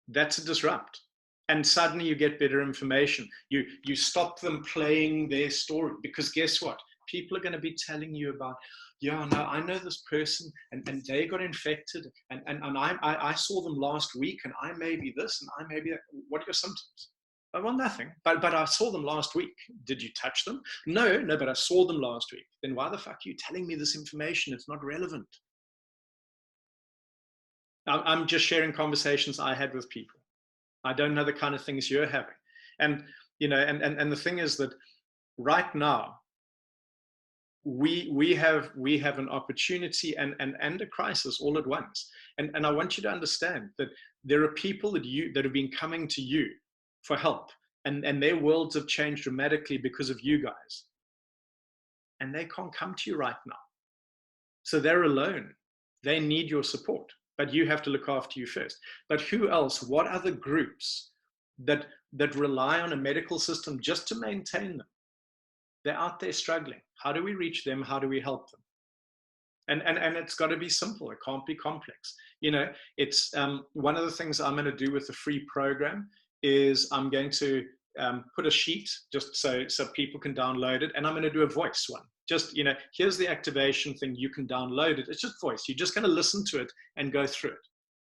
That's a disrupt. And suddenly you get better information. You stop them playing their story, because guess what? People are going to be telling you about, yeah, no, I know this person and they got infected and I saw them last week and I may be this and I may be that. What are your symptoms? Oh, well, nothing, but I saw them last week. Did you touch them? No, but I saw them last week. Then why the fuck are you telling me this information? It's not relevant. I'm just sharing conversations I had with people. I don't know the kind of things you're having. And, you know, and the thing is that right now, we have an opportunity and a crisis all at once. And I want you to understand that there are people that have been coming to you for help, and their worlds have changed dramatically because of you guys. And they can't come to you right now. So they're alone. They need your support, but you have to look after you first. But who else? What other groups that rely on a medical system just to maintain them. They're out there struggling. How do we reach them? How do we help them? And it's got to be simple. It can't be complex. You know, it's one of the things I'm going to do with the free program is I'm going to put a sheet just so people can download it, and I'm going to do a voice one. Just, you know, here's the activation thing. You can download it. It's just voice. You're just going to listen to it and go through it.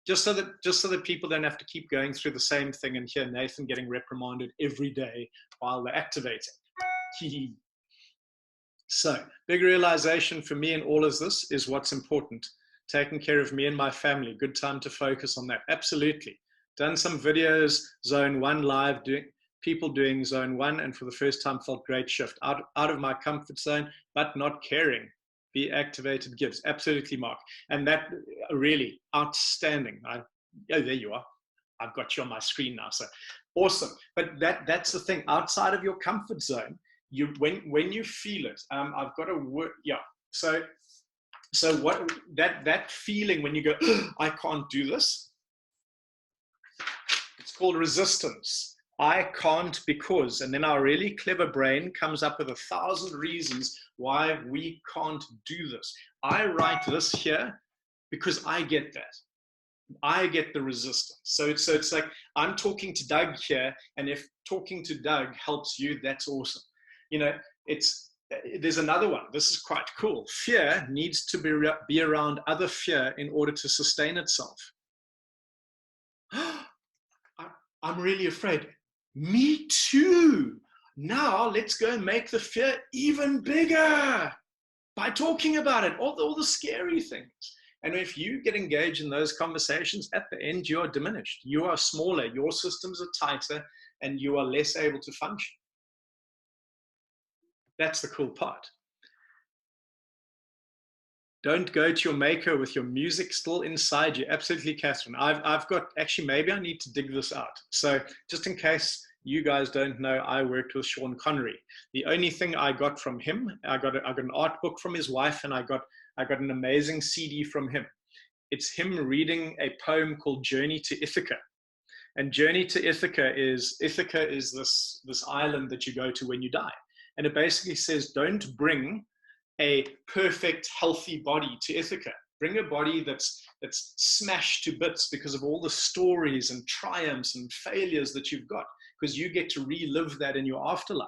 Just so that people don't have to keep going through the same thing and hear Nathan getting reprimanded every day while they're activating. So, big realization for me in all of this is what's important. Taking care of me and my family. Good time to focus on that. Absolutely. Done some videos, Zone 1 live, people doing Zone 1, and for the first time felt great shift. Out of my comfort zone, but not caring. BeActivated gives. Absolutely, Mark. And that really outstanding. Oh, there you are. I've got you on my screen now. So awesome. But that's the thing. Outside of your comfort zone, when you feel it, I've got to work. Yeah. So what that feeling when you go, oh, I can't do this. It's called resistance. I can't because, and then our really clever brain comes up with 1,000 reasons why we can't do this. I write this here because I get that. I get the resistance. So it's like I'm talking to Doug here, and if talking to Doug helps you, that's awesome. You know, there's another one. This is quite cool. Fear needs to be around other fear in order to sustain itself. I'm really afraid. Me too. Now let's go and make the fear even bigger by talking about it, all the scary things. And if you get engaged in those conversations, at the end, you are diminished. You are smaller, your systems are tighter, and you are less able to function. That's the cool part. Don't go to your maker with your music still inside you. Absolutely, Catherine. I've got, actually, maybe I need to dig this out. So just in case you guys don't know, I worked with Sean Connery. The only thing I got from him, I got an art book from his wife, and I got an amazing CD from him. It's him reading a poem called Journey to Ithaca. And Journey to Ithaca is this island that you go to when you die. And it basically says, don't bring a perfect, healthy body to Ithaca. Bring a body that's smashed to bits because of all the stories and triumphs and failures that you've got, because you get to relive that in your afterlife.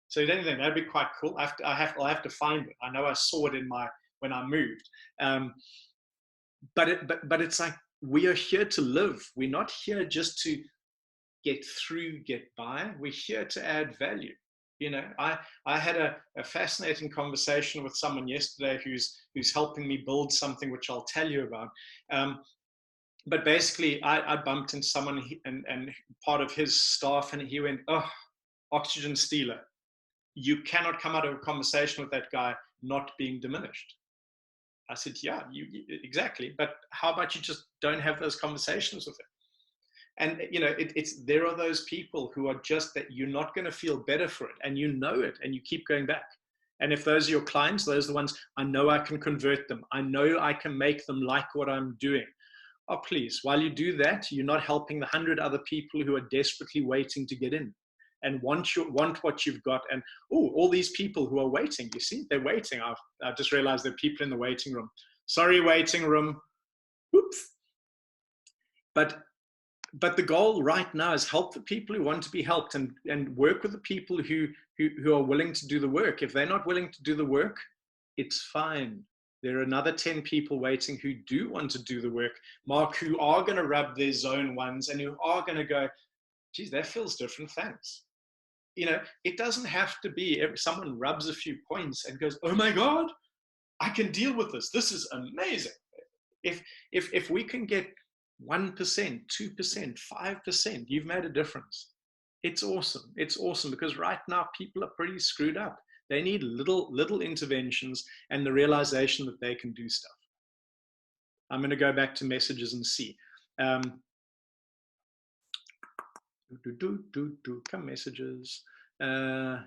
So if anything, that'd be quite cool. I'll have to find it. I know I saw it when I moved. But it's like, we are here to live. We're not here just to get by. We're here to add value. You know, I had a fascinating conversation with someone yesterday who's helping me build something which I'll tell you about. But basically, I bumped into someone and part of his staff, and he went, "Oh, oxygen stealer. You cannot come out of a conversation with that guy not being diminished." I said, "Yeah, exactly. But how about you just don't have those conversations with him?" And, you know, there are those people who are just that you're not going to feel better for it, and you know it, and you keep going back. And if those are your clients, those are the ones, I know I can convert them. I know I can make them like what I'm doing. Oh, please, while you do that, you're not helping the 100 other people who are desperately waiting to get in and want what you've got. And, oh, all these people who are waiting, you see, they're waiting. I've just realized there are people in the waiting room. Sorry, waiting room. Oops. But the goal right now is help the people who want to be helped, and work with the people who are willing to do the work. If they're not willing to do the work, it's fine. There are another 10 people waiting who do want to do the work, Mark, who are going to rub their zone ones and who are going to go, geez, that feels different, thanks. You know, it doesn't have to be someone rubs a few points and goes, oh my God, I can deal with this. This is amazing. If we can get 1%, 2%, 5%, you've made a difference. It's awesome. It's awesome, because right now people are pretty screwed up. They need little interventions and the realization that they can do stuff. I'm going to go back to messages and see. Come messages. I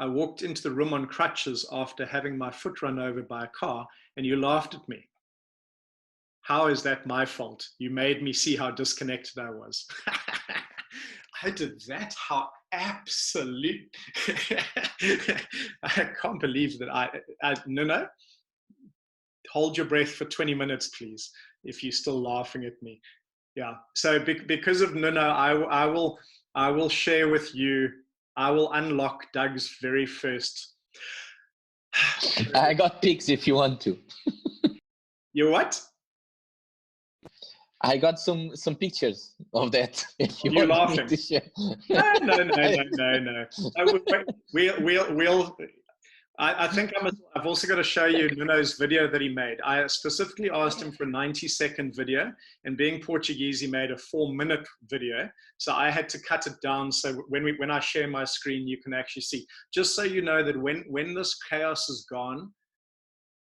walked into the room on crutches after having my foot run over by a car, and you laughed at me. How is that my fault? You made me see how disconnected I was. I did that? How absolute. I can't believe that no. Hold your breath for 20 minutes, please, if you're still laughing at me. Yeah. So because of Nuno, I will share with you, I will unlock Doug's very first. I got pics if you want to. You what? I got some pictures of that. If you You're want laughing. me to share. No. I think I've also got to show you Nuno's video that he made. I specifically asked him for a 90-second video, and being Portuguese, he made a 4-minute video. So I had to cut it down so when I share my screen, you can actually see. Just so you know that when this chaos is gone,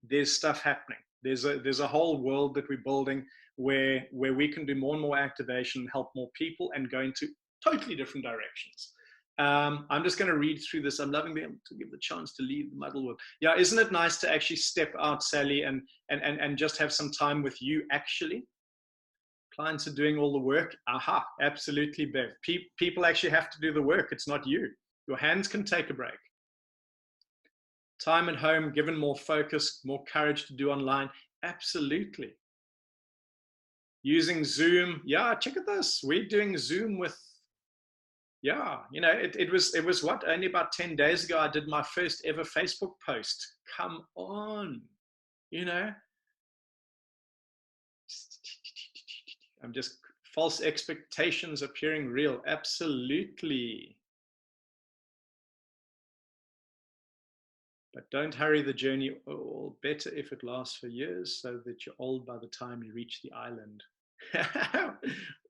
there's stuff happening. There's a whole world that we're building where we can do more and more activation, help more people, and go into totally different directions. I'm just going to read through this. I'm loving being able to give the chance to leave the muddle world. Yeah, isn't it nice to actually step out, Sally, and just have some time with you, actually? Clients are doing all the work. Aha, absolutely, Bev. People actually have to do the work. It's not you. Your hands can take a break. Time at home, given more focus, more courage to do online. Absolutely. Using Zoom. Yeah, check at this. We're doing Zoom with, yeah, you know, it was what? Only about 10 days ago, I did my first ever Facebook post. Come on, you know. I'm just, false expectations appearing real. Absolutely. But don't hurry the journey. Oh, better if it lasts for years so that you're old by the time you reach the island.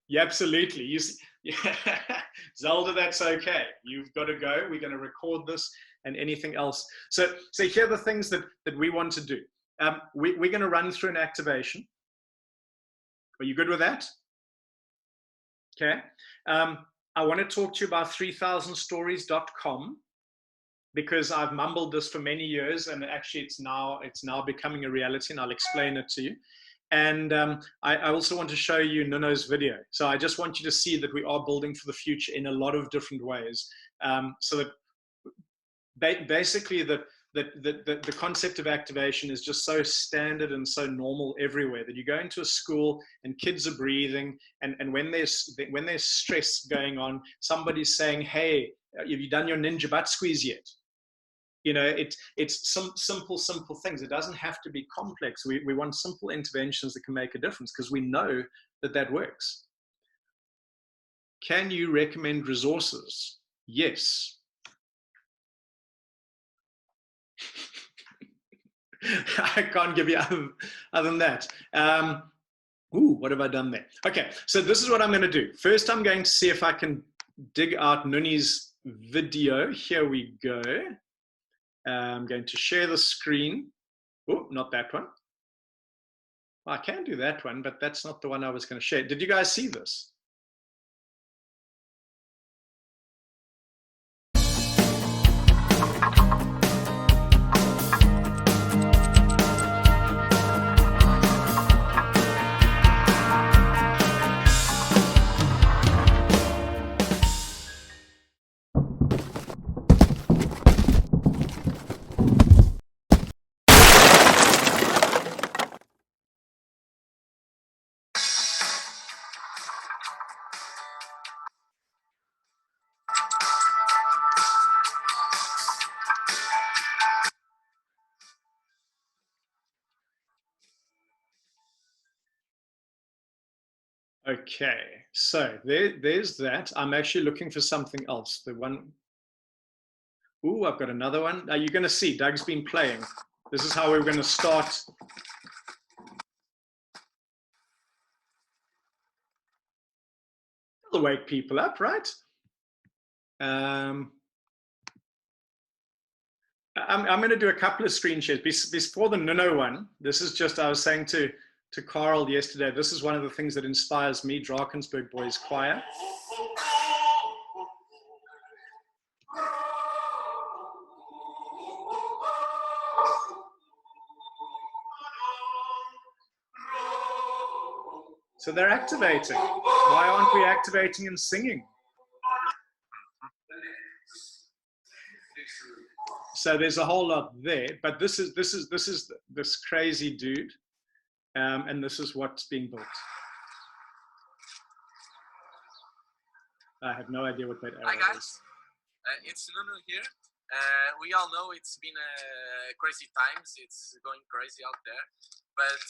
Yeah, absolutely. Yeah. Zelda, that's okay. You've got to go. We're going to record this and anything else. So here are the things that we want to do. We're going to run through an activation. Are you good with that? Okay. I want to talk to you about 3000stories.com. because I've mumbled this for many years, and actually it's now becoming a reality, and I'll explain it to you. And I also want to show you Nuno's video. So I just want you to see that we are building for the future in a lot of different ways. So that basically the concept of activation is just so standard and so normal everywhere, that you go into a school and kids are breathing, and when there's stress going on, somebody's saying, hey, have you done your ninja butt squeeze yet? You know, it's some simple things. It doesn't have to be complex. We want simple interventions that can make a difference, because we know that works. Can you recommend resources? Yes. I can't give you other than that. Ooh, what have I done there? Okay, so this is what I'm going to do. First, I'm going to see if I can dig out Nuni's video. Here we go. I'm going to share the screen. Oh, not that one. Well, I can do that one, but that's not the one I was going to share. Did you guys see this? Okay, so there's that. I'm actually looking for something else. The one, ooh, I've got another one. Are you going to see? Doug's been playing. This is how we're going to start. It'll wake people up, right? I'm going to do a couple of screen shares. Before the Nuno one, this is just, I was saying to Carl yesterday, this is one of the things that inspires me, Drakensberg Boys Choir. So they're activating. Why aren't we activating and singing? So there's a whole lot there, but this is this crazy dude, and this is what's being built. I have no idea what that arrow Hi guys, is. it's Nuno here. We all know it's been crazy times. It's going crazy out there, but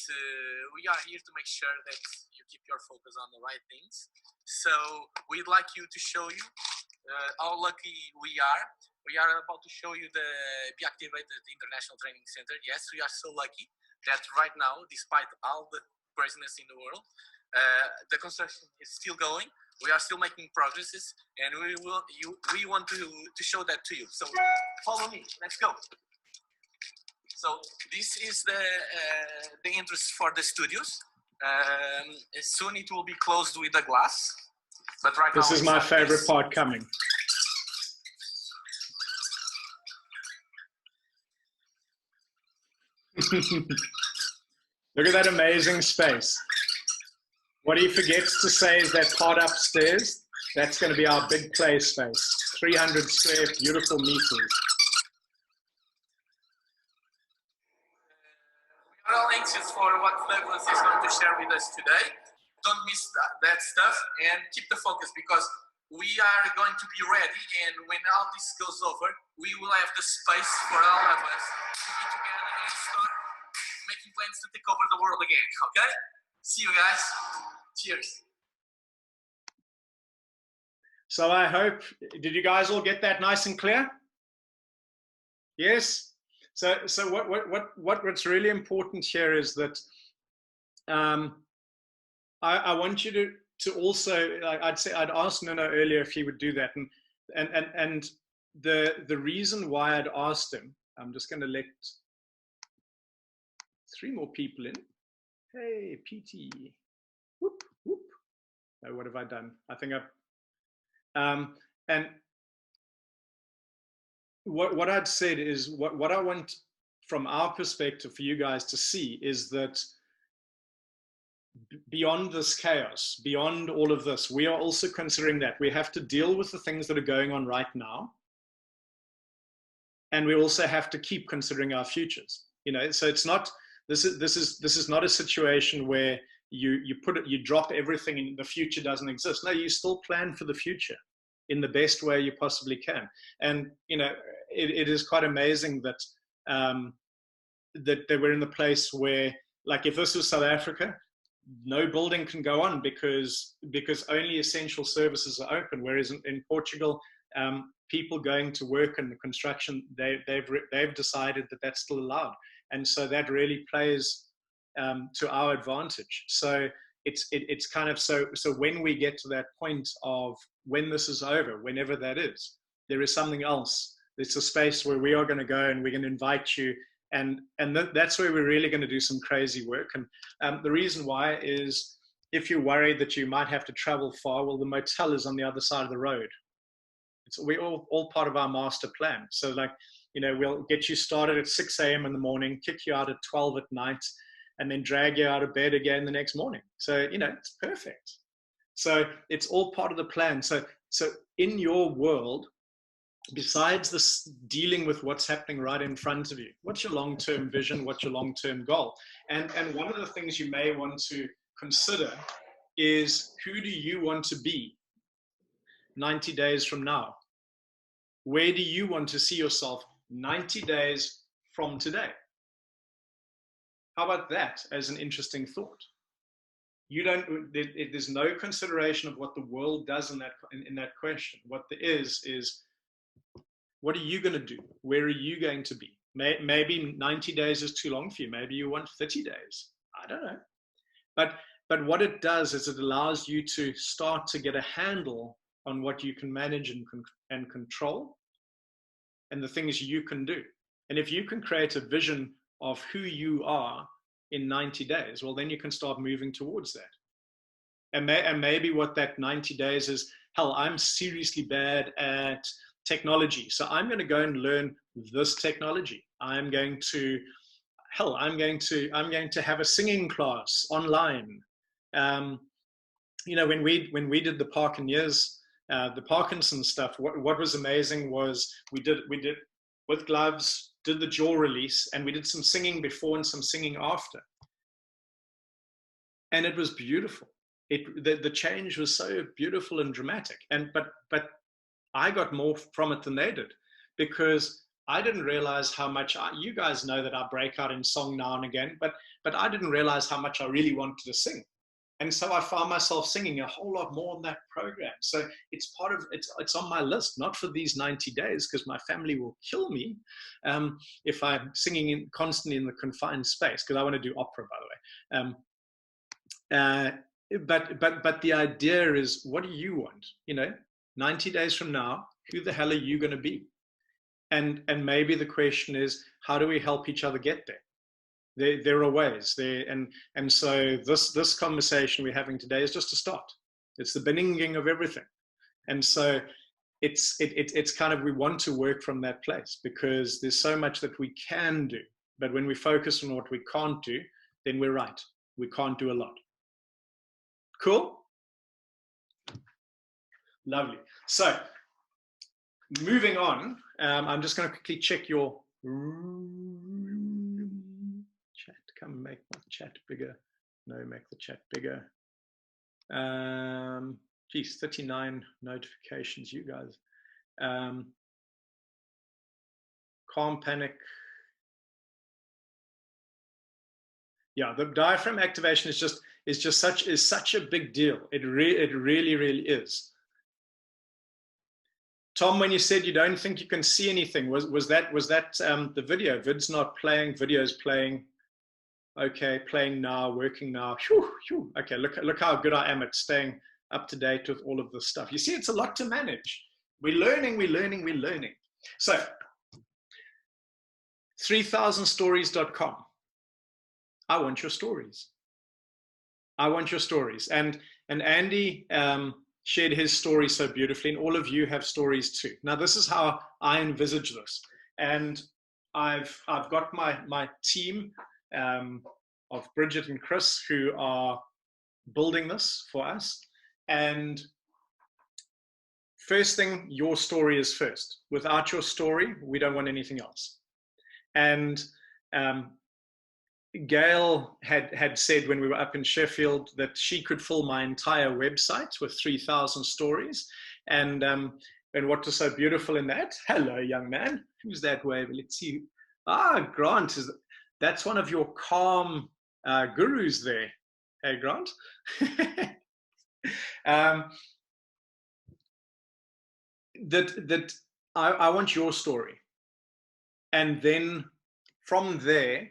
we are here to make sure that you keep your focus on the right things. So we'd like you to show you how lucky we are. We are about to show you the BeActivated International Training Center. Yes, we are so lucky that right now, despite all the craziness in the world, the construction is still going. We are still making progresses, and we want to show that to you. So follow me. Let's go. So this is the entrance for the studios. Soon it will be closed with a glass, but right now this is my favorite part coming. Look at that amazing space. What he forgets to say is that part upstairs, that's going to be our big play space. 300 square beautiful meters. We are all anxious for what Douglas is going to share with us today. Don't miss that stuff and keep the focus, because we are going to be ready, and when all this goes over, we will have the space for all of us to be together and start making plans to take over the world again, okay? See you guys. Cheers. So I hope, did you guys all get that nice and clear? Yes? So what's really important here is that I want you to also, like I'd asked Nuno earlier if he would do that, and the reason why I'd asked him, I'm just going to let 3 more people in. Hey, PT. Whoop, whoop. Oh, what have I done? I think I've, and what I'd said is what I want from our perspective for you guys to see is that beyond this chaos, beyond all of this, we are also considering that we have to deal with the things that are going on right now. And we also have to keep considering our futures. You know, so it's not, this is not a situation where you drop everything and the future doesn't exist. No, you still plan for the future in the best way you possibly can. And, you know, it is quite amazing that, that we're in the place where, like, if this was South Africa, no building can go on because only essential services are open. Whereas in Portugal, people going to work in the construction, they've decided that that's still allowed. And so that really plays to our advantage. So it's kind of, so when we get to that point of when this is over, whenever that is, there is something else. It's a space where we are going to go and we're going to invite you. And that's where we're really going to do some crazy work. And the reason why is, if you're worried that you might have to travel far, well, the motel is on the other side of the road. We're all part of our master plan. So, like, you know, we'll get you started at 6 a.m. in the morning, kick you out at 12 at night, and then drag you out of bed again the next morning. So, you know, it's perfect. So it's all part of the plan. So in your world, besides this dealing with what's happening right in front of you, what's your long-term vision? What's your long-term goal? And one of the things you may want to consider is, who do you want to be 90 days from now? Where do you want to see yourself 90 days from today? How about that as an interesting thought? There's no consideration of what the world does in that question. What there is what are you going to do? Where are you going to be? Maybe 90 days is too long for you. Maybe you want 30 days. I don't know. But what it does is it allows you to start to get a handle on what you can manage and control, and the things you can do. And if you can create a vision of who you are in 90 days, well, then you can start moving towards that. And maybe what that 90 days is, hell, I'm seriously bad at technology, so I'm going to go and learn this technology. I'm going to have a singing class online. You know, when we did the the Parkinson stuff, what was amazing was we did with gloves, did the jaw release, and we did some singing before and some singing after. And it was beautiful. The change was so beautiful and dramatic. But I got more from it than they did, because I didn't realize how much, you guys know that I break out in song now and again, but I didn't realize how much I really wanted to sing. And so I found myself singing a whole lot more on that program. So it's part of, it's on my list, not for these 90 days, because my family will kill me if I'm singing constantly in the confined space, because I want to do opera, by the way. But the idea is, what do you want? You know, 90 days from now, who the hell are you going to be? And maybe the question is, how do we help each other get there? There are ways there, and so this conversation we're having today is just a start. It's the beginning of everything, and so it's kind of, we want to work from that place, because there's so much that we can do, but when we focus on what we can't do, then we're right. We can't do a lot. Cool, lovely. So moving on, I'm just going to quickly check your chat. Come make my chat bigger. No, make the chat bigger. Geez, 39 notifications, you guys. Calm panic. Yeah, the diaphragm activation is such a big deal. It really is. Tom, when you said you don't think you can see anything, was that the video? Vid's not playing, video's playing. Okay, playing now, working now. Whew, whew. Okay, look how good I am at staying up to date with all of this stuff. You see, it's a lot to manage. We're learning. So, 3000stories.com. I want your stories. I want your stories. And Andy shared his story so beautifully, and all of you have stories too. Now, this is how I envisage this. And I've got my team of Bridget and Chris, who are building this for us. And first thing, your story is first. Without your story, we don't want anything else. And Gail had said when we were up in Sheffield that she could fill my entire website with 3,000 stories. And what was so beautiful in that? Hello, young man. Who's that wave? Let's see. Grant, that's one of your calm gurus there. Hey, Grant. I want your story. And then from there,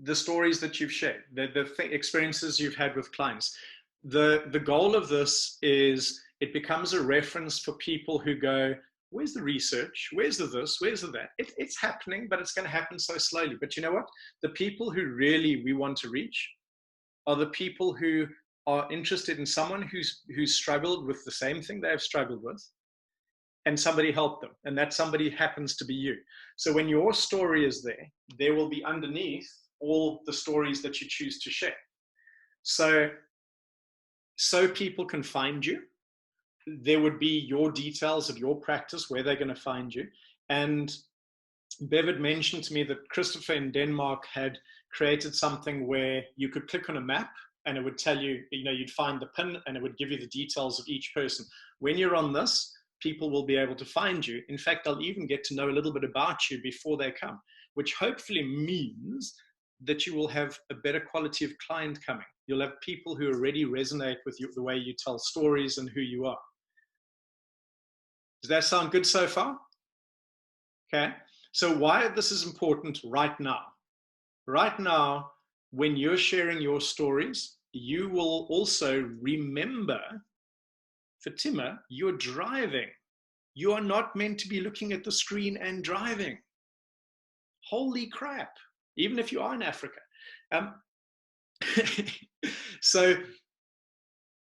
the stories that you've shared, the experiences you've had with clients. The goal of this is it becomes a reference for people who go, where's the research? Where's the this? Where's the that? It's happening, but it's going to happen so slowly. But you know what? The people who really we want to reach are the people who are interested in someone who's struggled with the same thing they have struggled with, and somebody helped them. And that somebody happens to be you. So when your story is there, there will be underneath all the stories that you choose to share. So people can find you. There would be your details of your practice, where they're going to find you. And Bev had mentioned to me that Christopher in Denmark had created something where you could click on a map and it would tell you, you'd find the pin and it would give you the details of each person. When you're on this, people will be able to find you. In fact, they'll even get to know a little bit about you before they come, which hopefully means that you will have a better quality of client coming. You'll have people who already resonate with you, the way you tell stories and who you are. Does that sound good so far? Okay. So why this is important right now? Right now, when you're sharing your stories, you will also remember, Fatima, you're driving. You are not meant to be looking at the screen and driving. Holy crap. Even if you are in Africa. So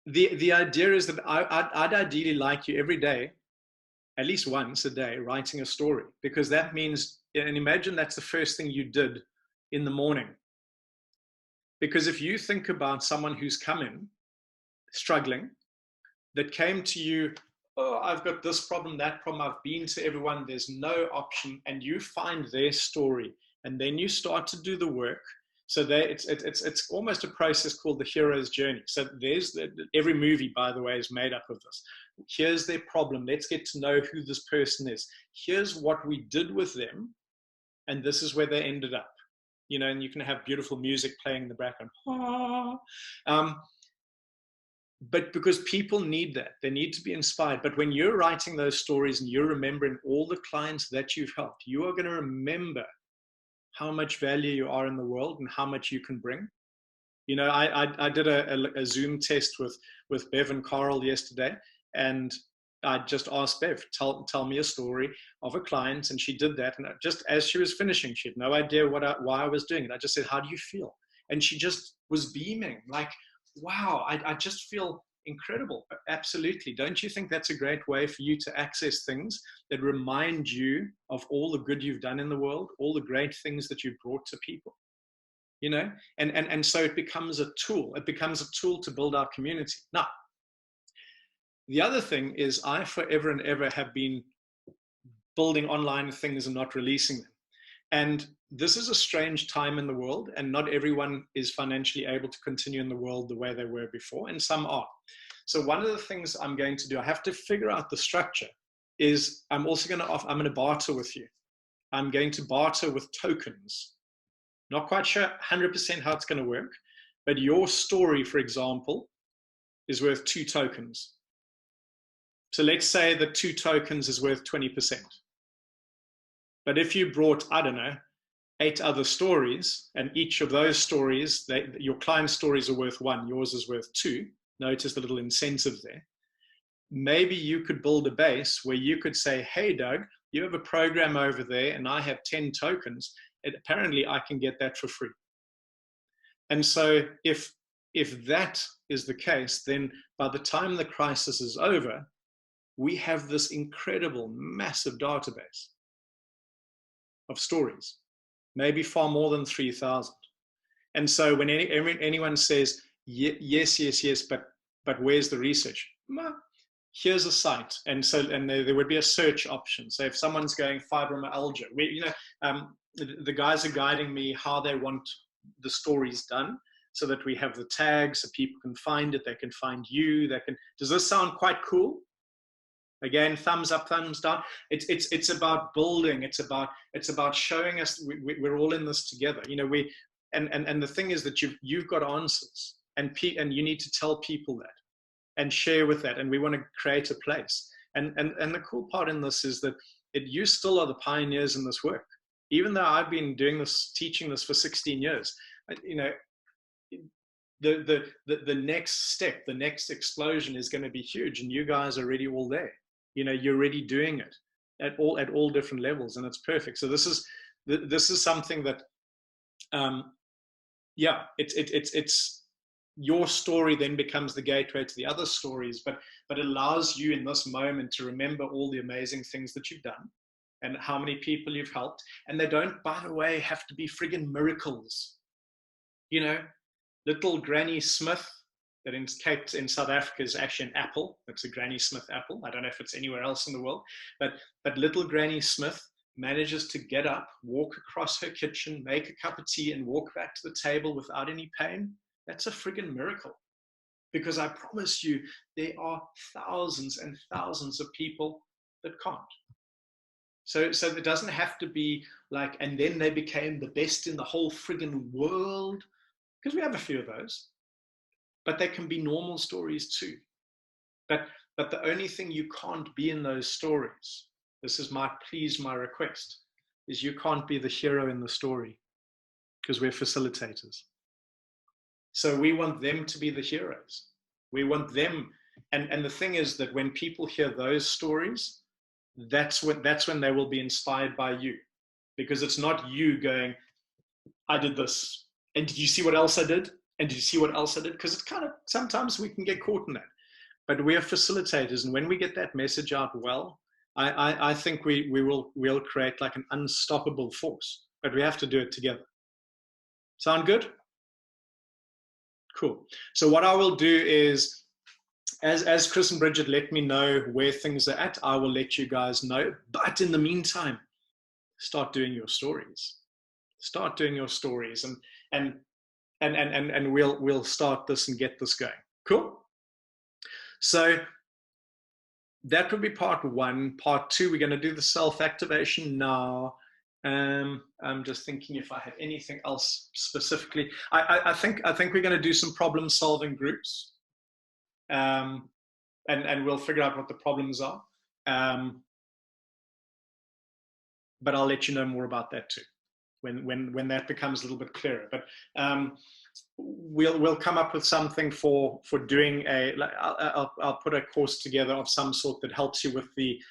the idea is that I'd ideally like you every day, at least once a day, writing a story, because that means, and imagine that's the first thing you did in the morning. Because if you think about someone who's come in struggling, that came to you, oh, I've got this problem, that problem, I've been to everyone, there's no option, and you find their story, and then you start to do the work. So it's almost a process called the hero's journey. So every movie, by the way, is made up of this. Here's their problem. Let's get to know who this person is. Here's what we did with them, and this is where they ended up. You know, and you can have beautiful music playing in the background. But because people need that, they need to be inspired. But when you're writing those stories and you're remembering all the clients that you've helped, you are going to remember how much value you are in the world and how much you can bring. You know, I did a Zoom test with Bev and Carl yesterday, and I just asked Bev, tell me a story of a client, and she did that. And just as she was finishing, she had no idea why I was doing it. I just said, how do you feel? And she just was beaming, like, wow, I just feel incredible. Absolutely. Don't you think that's a great way for you to access things that remind you of all the good you've done in the world, all the great things that you've brought to people? You know, and so it becomes a tool. It becomes a tool to build our community. Now, the other thing is I forever and ever have been building online things and not releasing them. And this is a strange time in the world, and not everyone is financially able to continue in the world the way they were before, and some are. So one of the things I'm going to do, I have to figure out the structure, is I'm also going to barter with you. I'm going to barter with tokens. Not quite sure 100% how it's going to work, but your story, for example, is worth 2 tokens. So let's say that 2 tokens is worth 20%. But if you brought, I don't know, 8 other stories, and each of those stories, your client's stories are worth 1, yours is worth 2. Notice the little incentive there. Maybe you could build a base where you could say, hey, Doug, you have a program over there, and I have 10 tokens. Apparently, I can get that for free. And so if that is the case, then by the time the crisis is over, we have this incredible, massive database of stories, maybe far more than 3,000. And so when anyone says, yes, but where's the research? Well, here's a site. And so, and there would be a search option. So if someone's going fibromyalgia, the guys are guiding me how they want the stories done, so that we have the tags so people can find it, they can find you, does this sound quite cool? Again, thumbs up, thumbs down. It's about building. It's about showing us we're all in this together. You know, and the thing is that you've got answers, and you need to tell people that and share with that. And we want to create a place. And the cool part in this is that you still are the pioneers in this work. Even though I've been doing this, teaching this for 16 years, you know, the next step, the next explosion is going to be huge, and you guys are already all there. You know, you're already doing it at all different levels, and it's perfect. So this is something that, it's your story then becomes the gateway to the other stories, but it allows you in this moment to remember all the amazing things that you've done and how many people you've helped. And they don't, by the way, have to be friggin' miracles. You know, little Granny Smith, that in South Africa is actually an apple. It's a Granny Smith apple. I don't know if it's anywhere else in the world, but little Granny Smith manages to get up, walk across her kitchen, make a cup of tea, and walk back to the table without any pain. That's a friggin' miracle. Because I promise you, there are thousands and thousands of people that can't. So it doesn't have to be like, and then they became the best in the whole friggin' world, because we have a few of those. But they can be normal stories too. But the only thing you can't be in those stories, this is my request, is you can't be the hero in the story, because we're facilitators. So we want them to be the heroes. We want them, and the thing is that when people hear those stories, that's when they will be inspired by you, because it's not you going, I did this, and did you see what else I did? And did you see what else I did? Because it's kind of, sometimes we can get caught in that. But we are facilitators, and when we get that message out well, I think we'll create like an unstoppable force. But we have to do it together. Sound good? Cool. So what I will do is, as Chris and Bridget let me know where things are at, I will let you guys know. But in the meantime, start doing your stories. Start doing your stories, and we'll start this and get this going. Cool. So that would be part one. Part two, we're going to do the self-activation now. I'm just thinking if I had anything else specifically. I think we're going to do some problem-solving groups, and we'll figure out what the problems are. But I'll let you know more about that too, when that becomes a little bit clearer. But we'll come up with something for doing a. I'll put a course together of some sort that helps you with the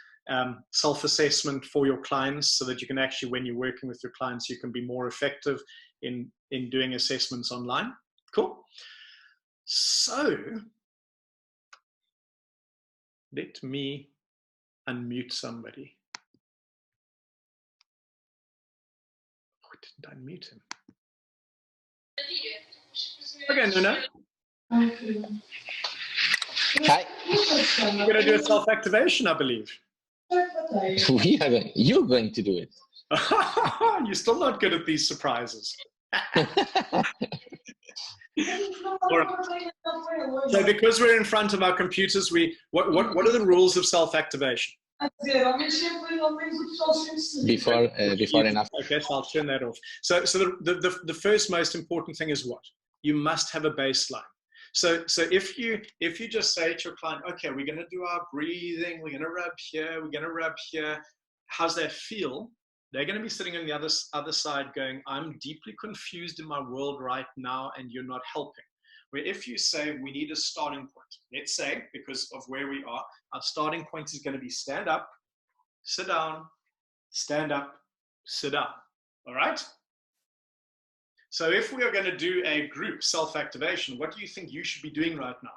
self-assessment for your clients, so that you can actually, when you're working with your clients, you can be more effective in doing assessments online. Cool. So let me unmute somebody. Oh, didn't unmute him. Okay, Nuna. Hi. We're going to do a self-activation, I believe. You're going to do it. You're still not good at these surprises. So because we're in front of our computers, what are the rules of self-activation? Before and after. Okay, so I'll turn that off. So the first most important thing is what? You must have a baseline. So if you just say to your client, okay, we're going to do our breathing, we're going to rub here, we're going to rub here. How's that feel? They're going to be sitting on the other side going, I'm deeply confused in my world right now, and you're not helping. Where if you say we need a starting point, let's say, because of where we are, our starting point is going to be stand up, sit down, stand up, sit down. All right? So if we are going to do a group self-activation, what do you think you should be doing right now?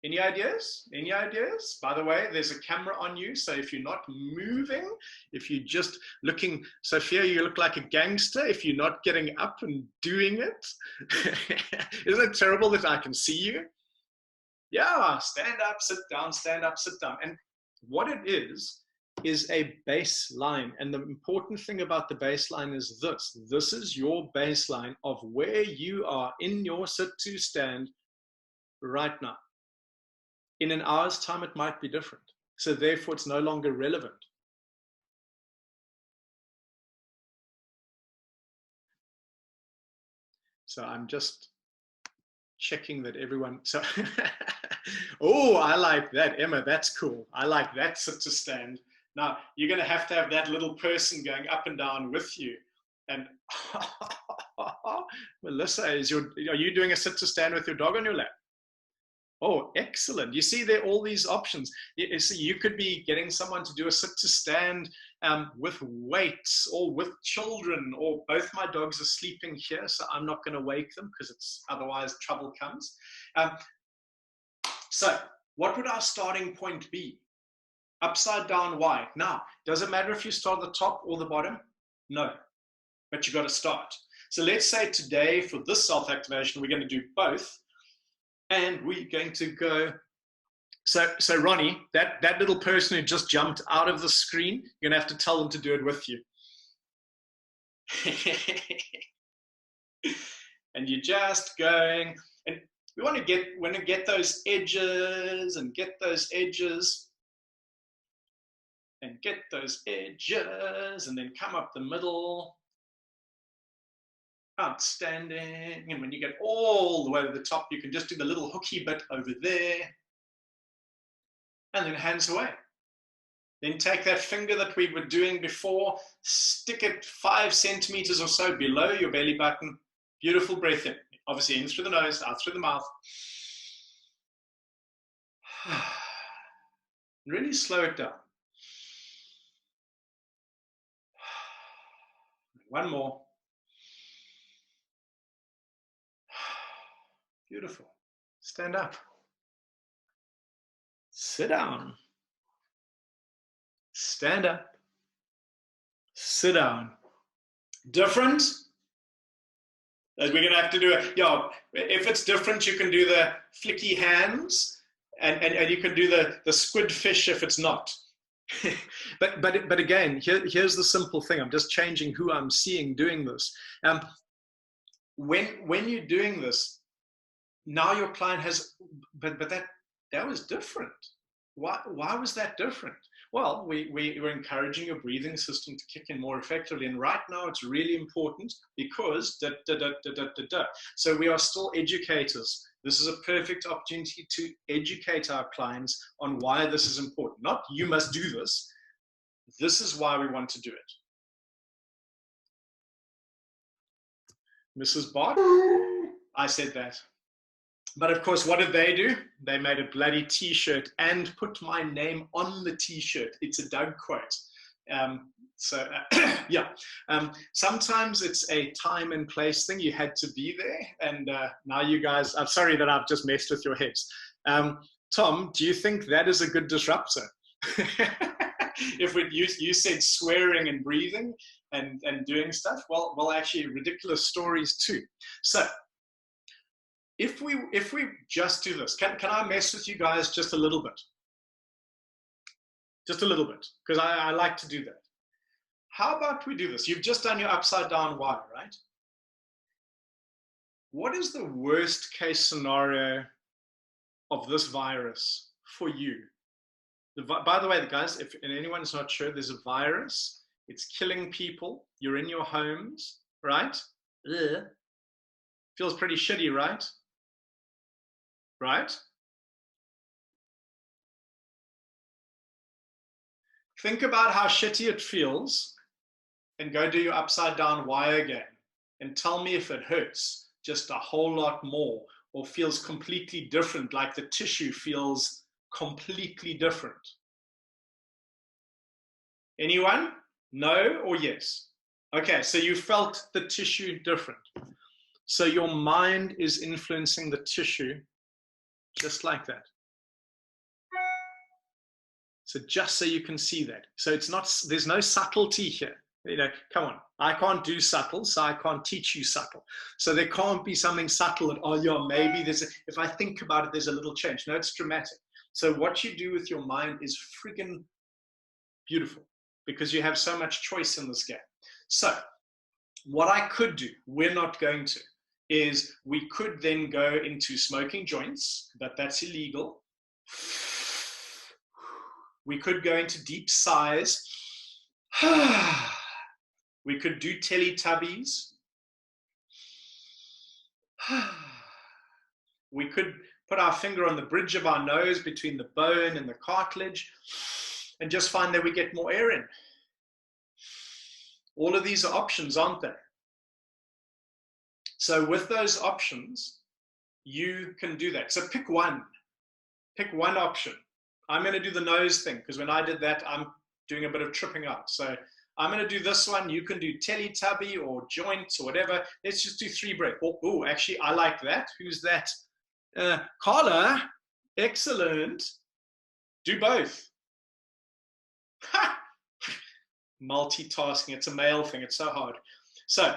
Any ideas? Any ideas? By the way, there's a camera on you, so if you're not moving, if you're just looking, Sophia, you look like a gangster if you're not getting up and doing it. Isn't it terrible that I can see you? Yeah, stand up, sit down, stand up, sit down. And what it is a baseline. And the important thing about the baseline is this. This is your baseline of where you are in your sit to stand right now. In an hour's time, it might be different. So therefore, it's no longer relevant. So I'm just checking that everyone, so, oh, I like that, Emma, that's cool. I like that sit to stand. Now, you're going to have that little person going up and down with you. And Melissa, are you doing a sit to stand with your dog on your lap? Oh, excellent. You see, there are all these options. You could be getting someone to do a sit to stand with weights, or with children, or both my dogs are sleeping here, so I'm not going to wake them because otherwise trouble comes. So what would our starting point be? Upside down Y. Now, does it matter if you start at the top or the bottom? No, but you got to start. So let's say today for this self-activation, we're going to do both. And we're going to go, so Ronnie, that little person who just jumped out of the screen, you're going to have to tell them to do it with you. And you're just going, and we want to get those edges, and get those edges, and get those edges, and then come up the middle. Outstanding. And when you get all the way to the top, you can just do the little hooky bit over there, and then hands away. Then take that finger that we were doing before, stick it 5 centimeters or so below your belly button. Beautiful breath in. Obviously in through the nose, out through the mouth. Really slow it down. One more. Beautiful. Stand up. Sit down. Stand up. Sit down. Different? We're going to have to do it. Yeah, if it's different, you can do the flicky hands, and you can do the squid fish if it's not. but again, here's the simple thing. I'm just changing who I'm seeing doing this. When you're doing this, now your client has, but that was different. Why was that different? Well, we were encouraging your breathing system to kick in more effectively. And right now it's really important because So we are still educators. This is a perfect opportunity to educate our clients on why this is important. Not you must do this. This is why we want to do it. Mrs. Bott, I said that. But of course, what did they do? They made a bloody t-shirt and put my name on the t-shirt. It's a Doug quote. Yeah. Sometimes it's a time and place thing. You had to be there. And now you guys, I'm sorry that I've just messed with your heads. Tom, do you think that is a good disruptor? If you said swearing and breathing and doing stuff, well, actually ridiculous stories too. So if we just do this, can I mess with you guys just a little bit? Just a little bit, because I like to do that. How about we do this? You've just done your upside down Y, right? What is the worst case scenario of this virus for you? By the way, guys, if anyone's not sure, there's a virus. It's killing people. You're in your homes, right? Ugh. Feels pretty shitty, right? Right? Think about how shitty it feels and go do your upside down Y again and tell me if it hurts just a whole lot more or feels completely different, like the tissue feels completely different. Anyone? No or yes? Okay, so you felt the tissue different. So your mind is influencing the tissue just like that. So just so you can see that. So it's not, there's no subtlety here. You know, come on, I can't do subtle, so I can't teach you subtle. So there can't be something subtle that, oh yeah, maybe there's, if I think about it, there's a little change. No, it's dramatic. So what you do with your mind is friggin' beautiful because you have so much choice in this game. So what I could do, we're not going to, is we could then go into smoking joints, but that's illegal. We could go into deep sighs. We could do Teletubbies. We could put our finger on the bridge of our nose between the bone and the cartilage and just find that we get more air in. All of these are options, aren't they? So with those options, you can do that. So pick one. Pick one option. I'm going to do the nose thing because when I did that, I'm doing a bit of tripping out. So I'm going to do this one. You can do Teletubby or joints or whatever. Let's just do 3 breath. Oh, actually, I like that. Who's that? Carla. Excellent. Do both. Ha! Multitasking. It's a male thing. It's so hard. So,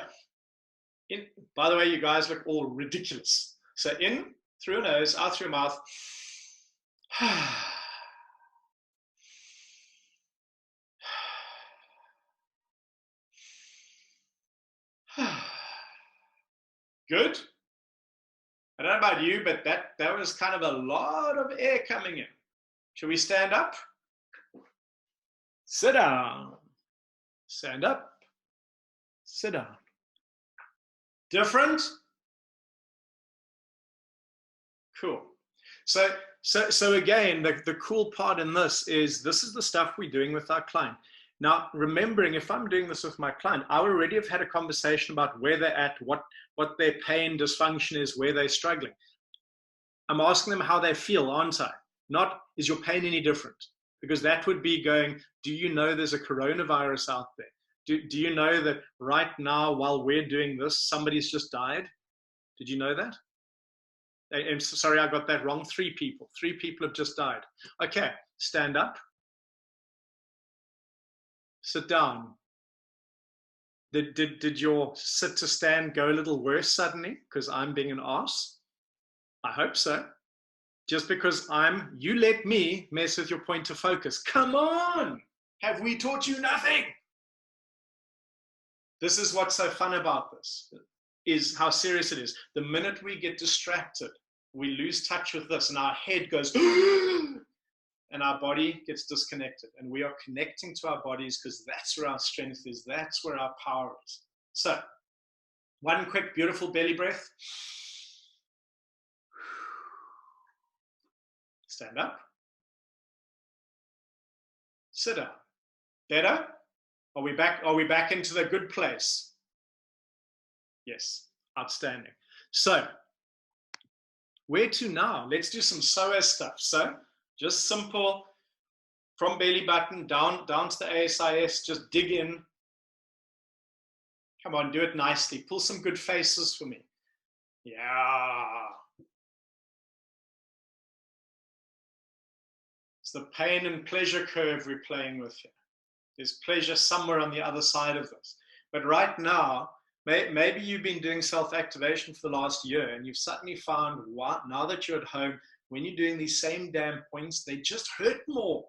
by the way, you guys look all ridiculous. So in through a nose, out through a mouth. Good. I don't know about you, but that was kind of a lot of air coming in. Should we stand up? Sit down. Stand up. Sit down. Different? Cool. So again, the cool part in this is the stuff we're doing with our client. Now, remembering if I'm doing this with my client, I already have had a conversation about where they're at, what their pain dysfunction is, where they're struggling. I'm asking them how they feel, aren't I? Not, is your pain any different? Because that would be going, do you know there's a coronavirus out there? Do you know that right now, while we're doing this, somebody's just died? Did you know that? I'm sorry, I got that wrong. 3 people. 3 people have just died. Okay, stand up. Sit down. Did your sit to stand go a little worse suddenly because I'm being an arse? I hope so. Just because you let me mess with your point of focus. Come on! Have we taught you nothing? This is what's so fun about this, is how serious it is. The minute we get distracted, we lose touch with this and our head goes, and our body gets disconnected. And we are connecting to our bodies because that's where our strength is. That's where our power is. So, one quick, beautiful belly breath. Stand up. Sit down. Better? Are we back into the good place? Yes, outstanding. So, where to now? Let's do some psoas stuff. So, just simple, from belly button down to the ASIS, just dig in. Come on, do it nicely. Pull some good faces for me. Yeah. It's the pain and pleasure curve we're playing with here. There's pleasure somewhere on the other side of this. But right now, maybe you've been doing self-activation for the last year and you've suddenly found, now that you're at home, when you're doing these same damn points, they just hurt more.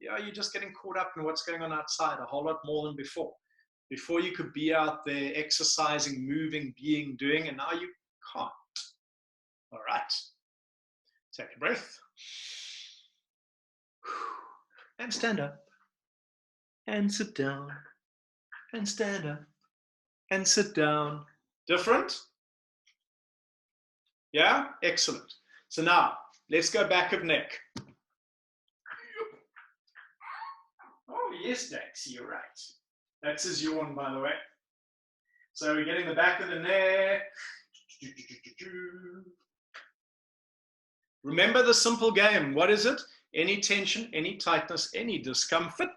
Yeah, you're just getting caught up in what's going on outside a whole lot more than before. Before you could be out there exercising, moving, being, doing, and now you can't. All right. Take a breath. And stand up. And sit down. And stand up. And sit down. Different? Yeah? Excellent. So now, let's go back of neck. Oh, yes, Dax, you're right. That's his yawn, by the way. So we're getting the back of the neck. Remember the simple game. What is it? Any tension, any tightness, any discomfort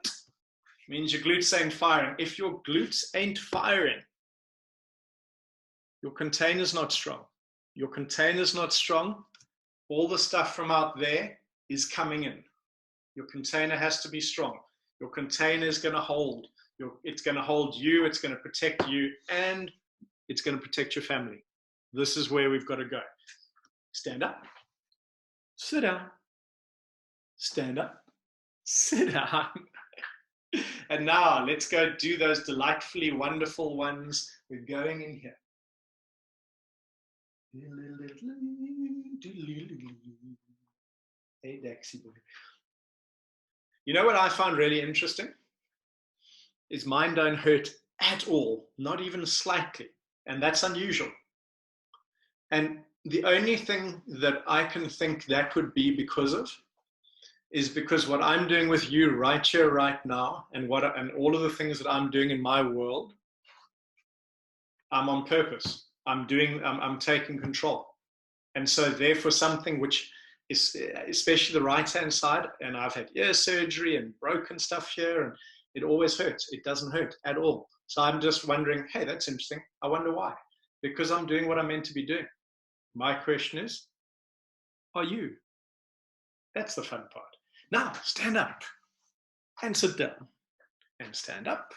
means your glutes ain't firing. If your glutes ain't firing, your container's not strong. Your container's not strong. All the stuff from out there is coming in. Your container has to be strong. Your container is going to hold. It's going to hold you. It's going to protect you. And it's going to protect your family. This is where we've got to go. Stand up. Sit down. Stand up. Sit down. And now let's go do those delightfully wonderful ones. We're going in here. Hey, Daxy boy. You know what I found really interesting? Is mine don't hurt at all, not even slightly. And that's unusual. And the only thing that I can think that would be because of is because what I'm doing with you right here, right now, and all of the things that I'm doing in my world, I'm on purpose. I'm taking control. And so therefore something which is, especially the right-hand side, and I've had ear surgery and broken stuff here, and it always hurts. It doesn't hurt at all. So I'm just wondering, hey, that's interesting. I wonder why. Because I'm doing what I'm meant to be doing. My question is, are you? That's the fun part. Now, stand up and sit down and stand up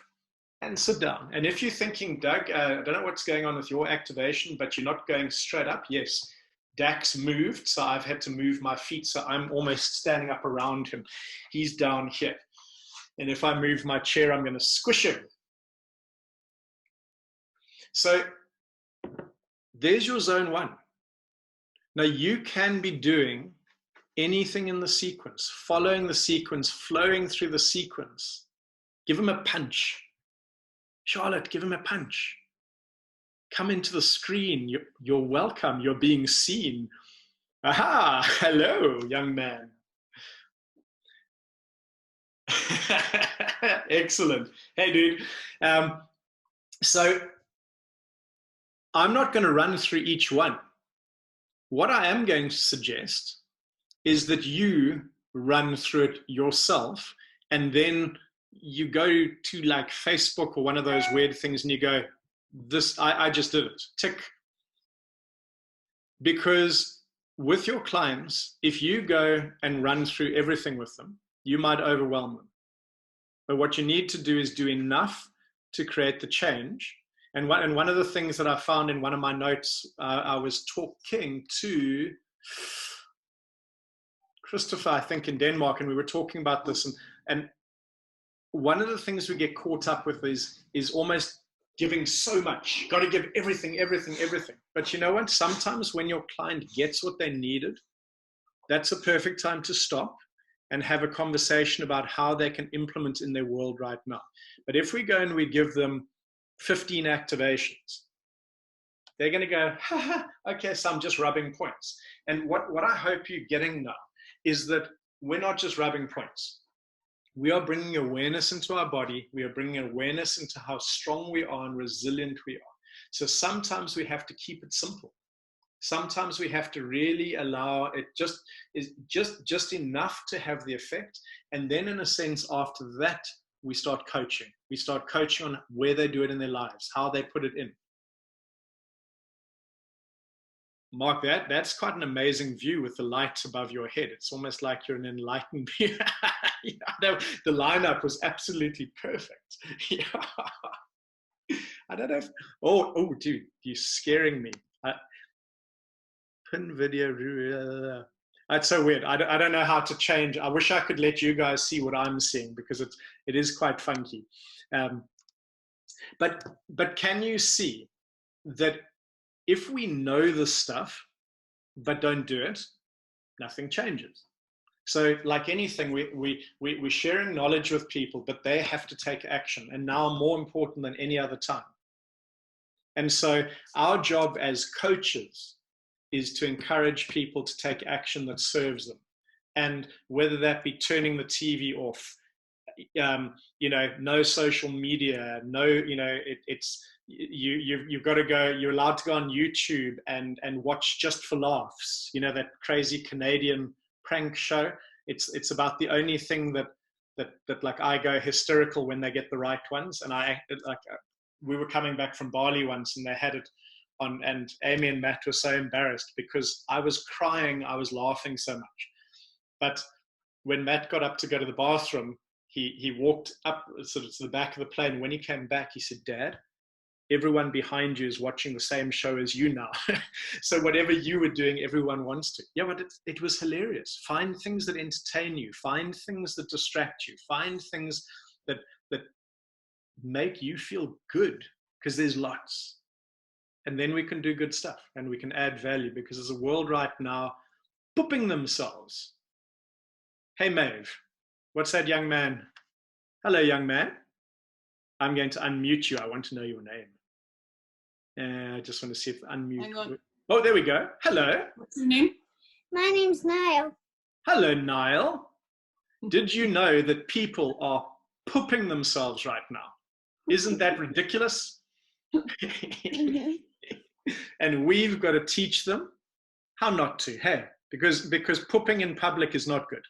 and sit down. And if you're thinking, Doug, I don't know what's going on with your activation, but you're not going straight up. Yes, Dax moved, so I've had to move my feet. So I'm almost standing up around him. He's down here. And if I move my chair, I'm going to squish him. So there's your zone one. Now you can be doing anything in the sequence, following the sequence, flowing through the sequence. Give him a punch. Charlotte, give him a punch. Come into the screen. You're welcome. You're being seen. Aha, hello, young man. Excellent. Hey, dude. So I'm not going to run through each one. What I am going to suggest is that you run through it yourself, and then you go to like Facebook or one of those weird things and you go, I just did it, tick. Because with your clients, if you go and run through everything with them, you might overwhelm them. But what you need to do is do enough to create the change. And one of the things that I found in one of my notes, I was talking to Christopher, I think, in Denmark, and we were talking about this. And one of the things we get caught up with is almost giving so much. Got to give everything, everything, everything. But you know what? Sometimes when your client gets what they needed, that's a perfect time to stop and have a conversation about how they can implement in their world right now. But if we go and we give them 15 activations, they're going to go, ha, ha, okay, so I'm just rubbing points. And what I hope you're getting now is that we're not just rubbing points. We are bringing awareness into our body. We are bringing awareness into how strong we are and resilient we are. So sometimes we have to keep it simple. Sometimes we have to really allow it just enough to have the effect. And then in a sense, after that, we start coaching. We start coaching on where they do it in their lives, how they put it in. Mark, that's quite an amazing view with the lights above your head. It's almost like you're an enlightened being. The lineup was absolutely perfect. Yeah. I don't know if, oh, dude, you're scaring me. Pin video. That's so weird. I don't know how to change. I wish I could let you guys see what I'm seeing because it is quite funky. But can you see that if we know the stuff but don't do it, nothing changes. So like anything, we're sharing knowledge with people, but they have to take action, and now more important than any other time. And so our job as coaches is to encourage people to take action that serves them. And whether that be turning the TV off, no social media, you've got to go, you're allowed to go on YouTube and watch Just for Laughs, that crazy Canadian prank show. It's about the only thing that like I go hysterical when they get the right ones. And we were coming back from Bali once and they had it on, and Amy and Matt were so embarrassed because I was crying, I was laughing so much. But when Matt got up to go to the bathroom, he walked up sort of to the back of the plane. When he came back, he said, "Dad, everyone behind you is watching the same show as you now." So whatever you were doing, everyone wants to. Yeah, but it was hilarious. Find things that entertain you. Find things that distract you. Find things that make you feel good, because there's lots. And then we can do good stuff and we can add value, because there's a world right now pooping themselves. Hey, Maeve, what's that, young man? Hello, young man. I'm going to unmute you. I want to know your name. I just want to see if unmute. Hang on. Oh, there we go. Hello. What's your name? My name's Niall. Hello, Niall. Did you know that people are pooping themselves right now? Isn't that ridiculous? And we've got to teach them how not to, hey? Because pooping in public is not good.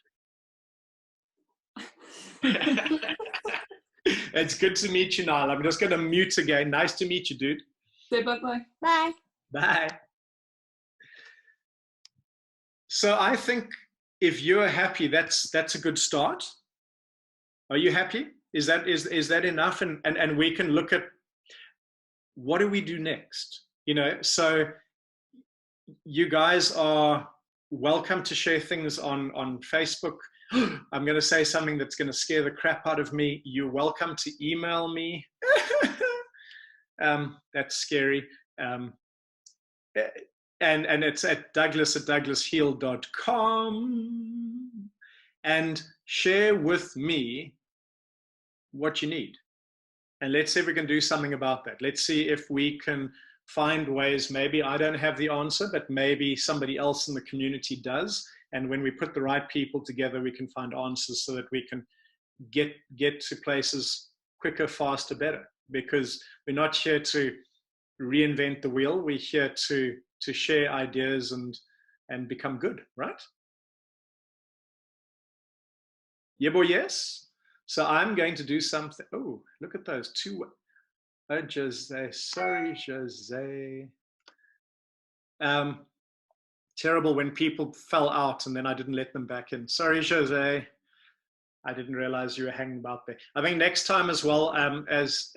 It's good to meet you, Niall. I'm just going to mute again. Nice to meet you, dude. Say bye-bye. Bye. Bye. So I think if you're happy, that's a good start. Are you happy? Is that enough? And we can look at what do we do next? So you guys are welcome to share things on Facebook. I'm going to say something that's going to scare the crap out of me. You're welcome to email me. That's scary. And it's at douglas@douglasheal.com, and share with me what you need. And let's see if we can do something about that. Let's see if we can find ways. Maybe I don't have the answer, but maybe somebody else in the community does. And when we put the right people together, we can find answers so that we can get to places quicker, faster, better. Because we're not here to reinvent the wheel. We're here to share ideas and become good, right? Yeah, boy, yes. So I'm going to do something. Oh, look at those two. Oh, Jose. Sorry, Jose. Terrible when people fell out and then I didn't let them back in. Sorry, Jose. I didn't realize you were hanging about there. I think next time as well, as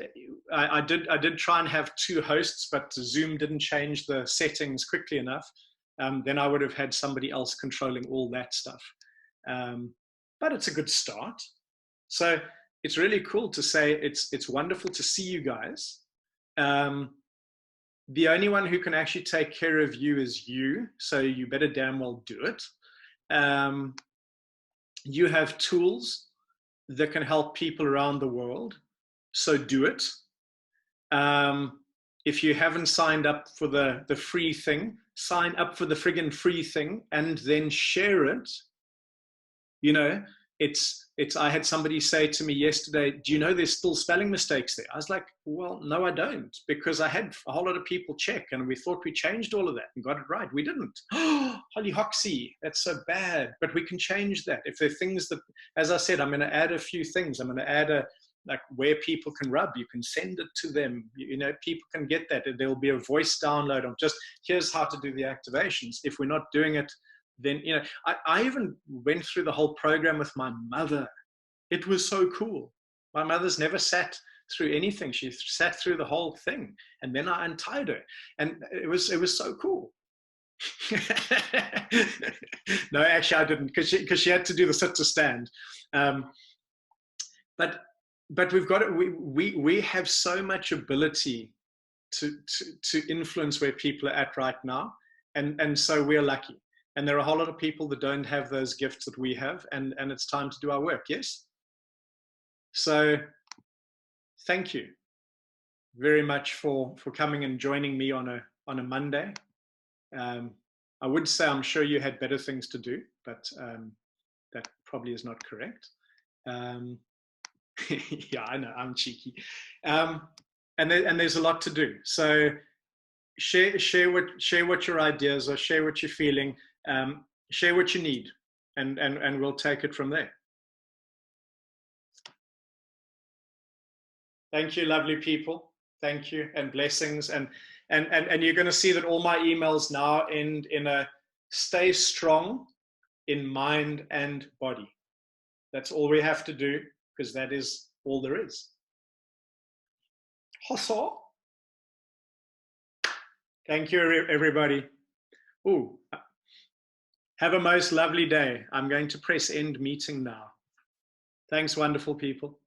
I did try and have 2 hosts, but Zoom didn't change the settings quickly enough. Then I would have had somebody else controlling all that stuff. But it's a good start. So it's really cool to say it's wonderful to see you guys. The only one who can actually take care of you is you. So you better damn well do it. You have tools that can help people around the world. So do it. If you haven't signed up for the free thing, sign up for the friggin' free thing and then share it. You know, I had somebody say to me yesterday, do you know there's still spelling mistakes there? I was like, well, no, I don't, because I had a whole lot of people check and we thought we changed all of that and got it right. We didn't. Holy hoxie, that's so bad. But we can change that. If there are things that, as I said, I'm going to add a few things. I'm going to add like where people can rub, you can send it to them. You know, people can get that. There'll be a voice download of just, here's how to do the activations. If we're not doing it, then, you know, I even went through the whole program with my mother. It was so cool. My mother's never sat through anything. She sat through the whole thing. And then I untied her. And it was so cool. No, actually I didn't, because she had to do the sit to stand. But we've got it. We have so much ability to influence where people are at right now. And so we're lucky. And there are a whole lot of people that don't have those gifts that we have, and it's time to do our work, yes? So thank you very much for coming and joining me on a Monday. I would say I'm sure you had better things to do, but that probably is not correct. Yeah, I know, I'm cheeky. And there's a lot to do. So share what your ideas are, share what you're feeling. Share what you need, and we'll take it from there. Thank you, lovely people. Thank you, and blessings. And you're going to see that all my emails now end in a stay strong in mind and body. That's all we have to do, because that is all there is. Hossa. Thank you, everybody. Ooh. Have a most lovely day. I'm going to press end meeting now. Thanks, wonderful people.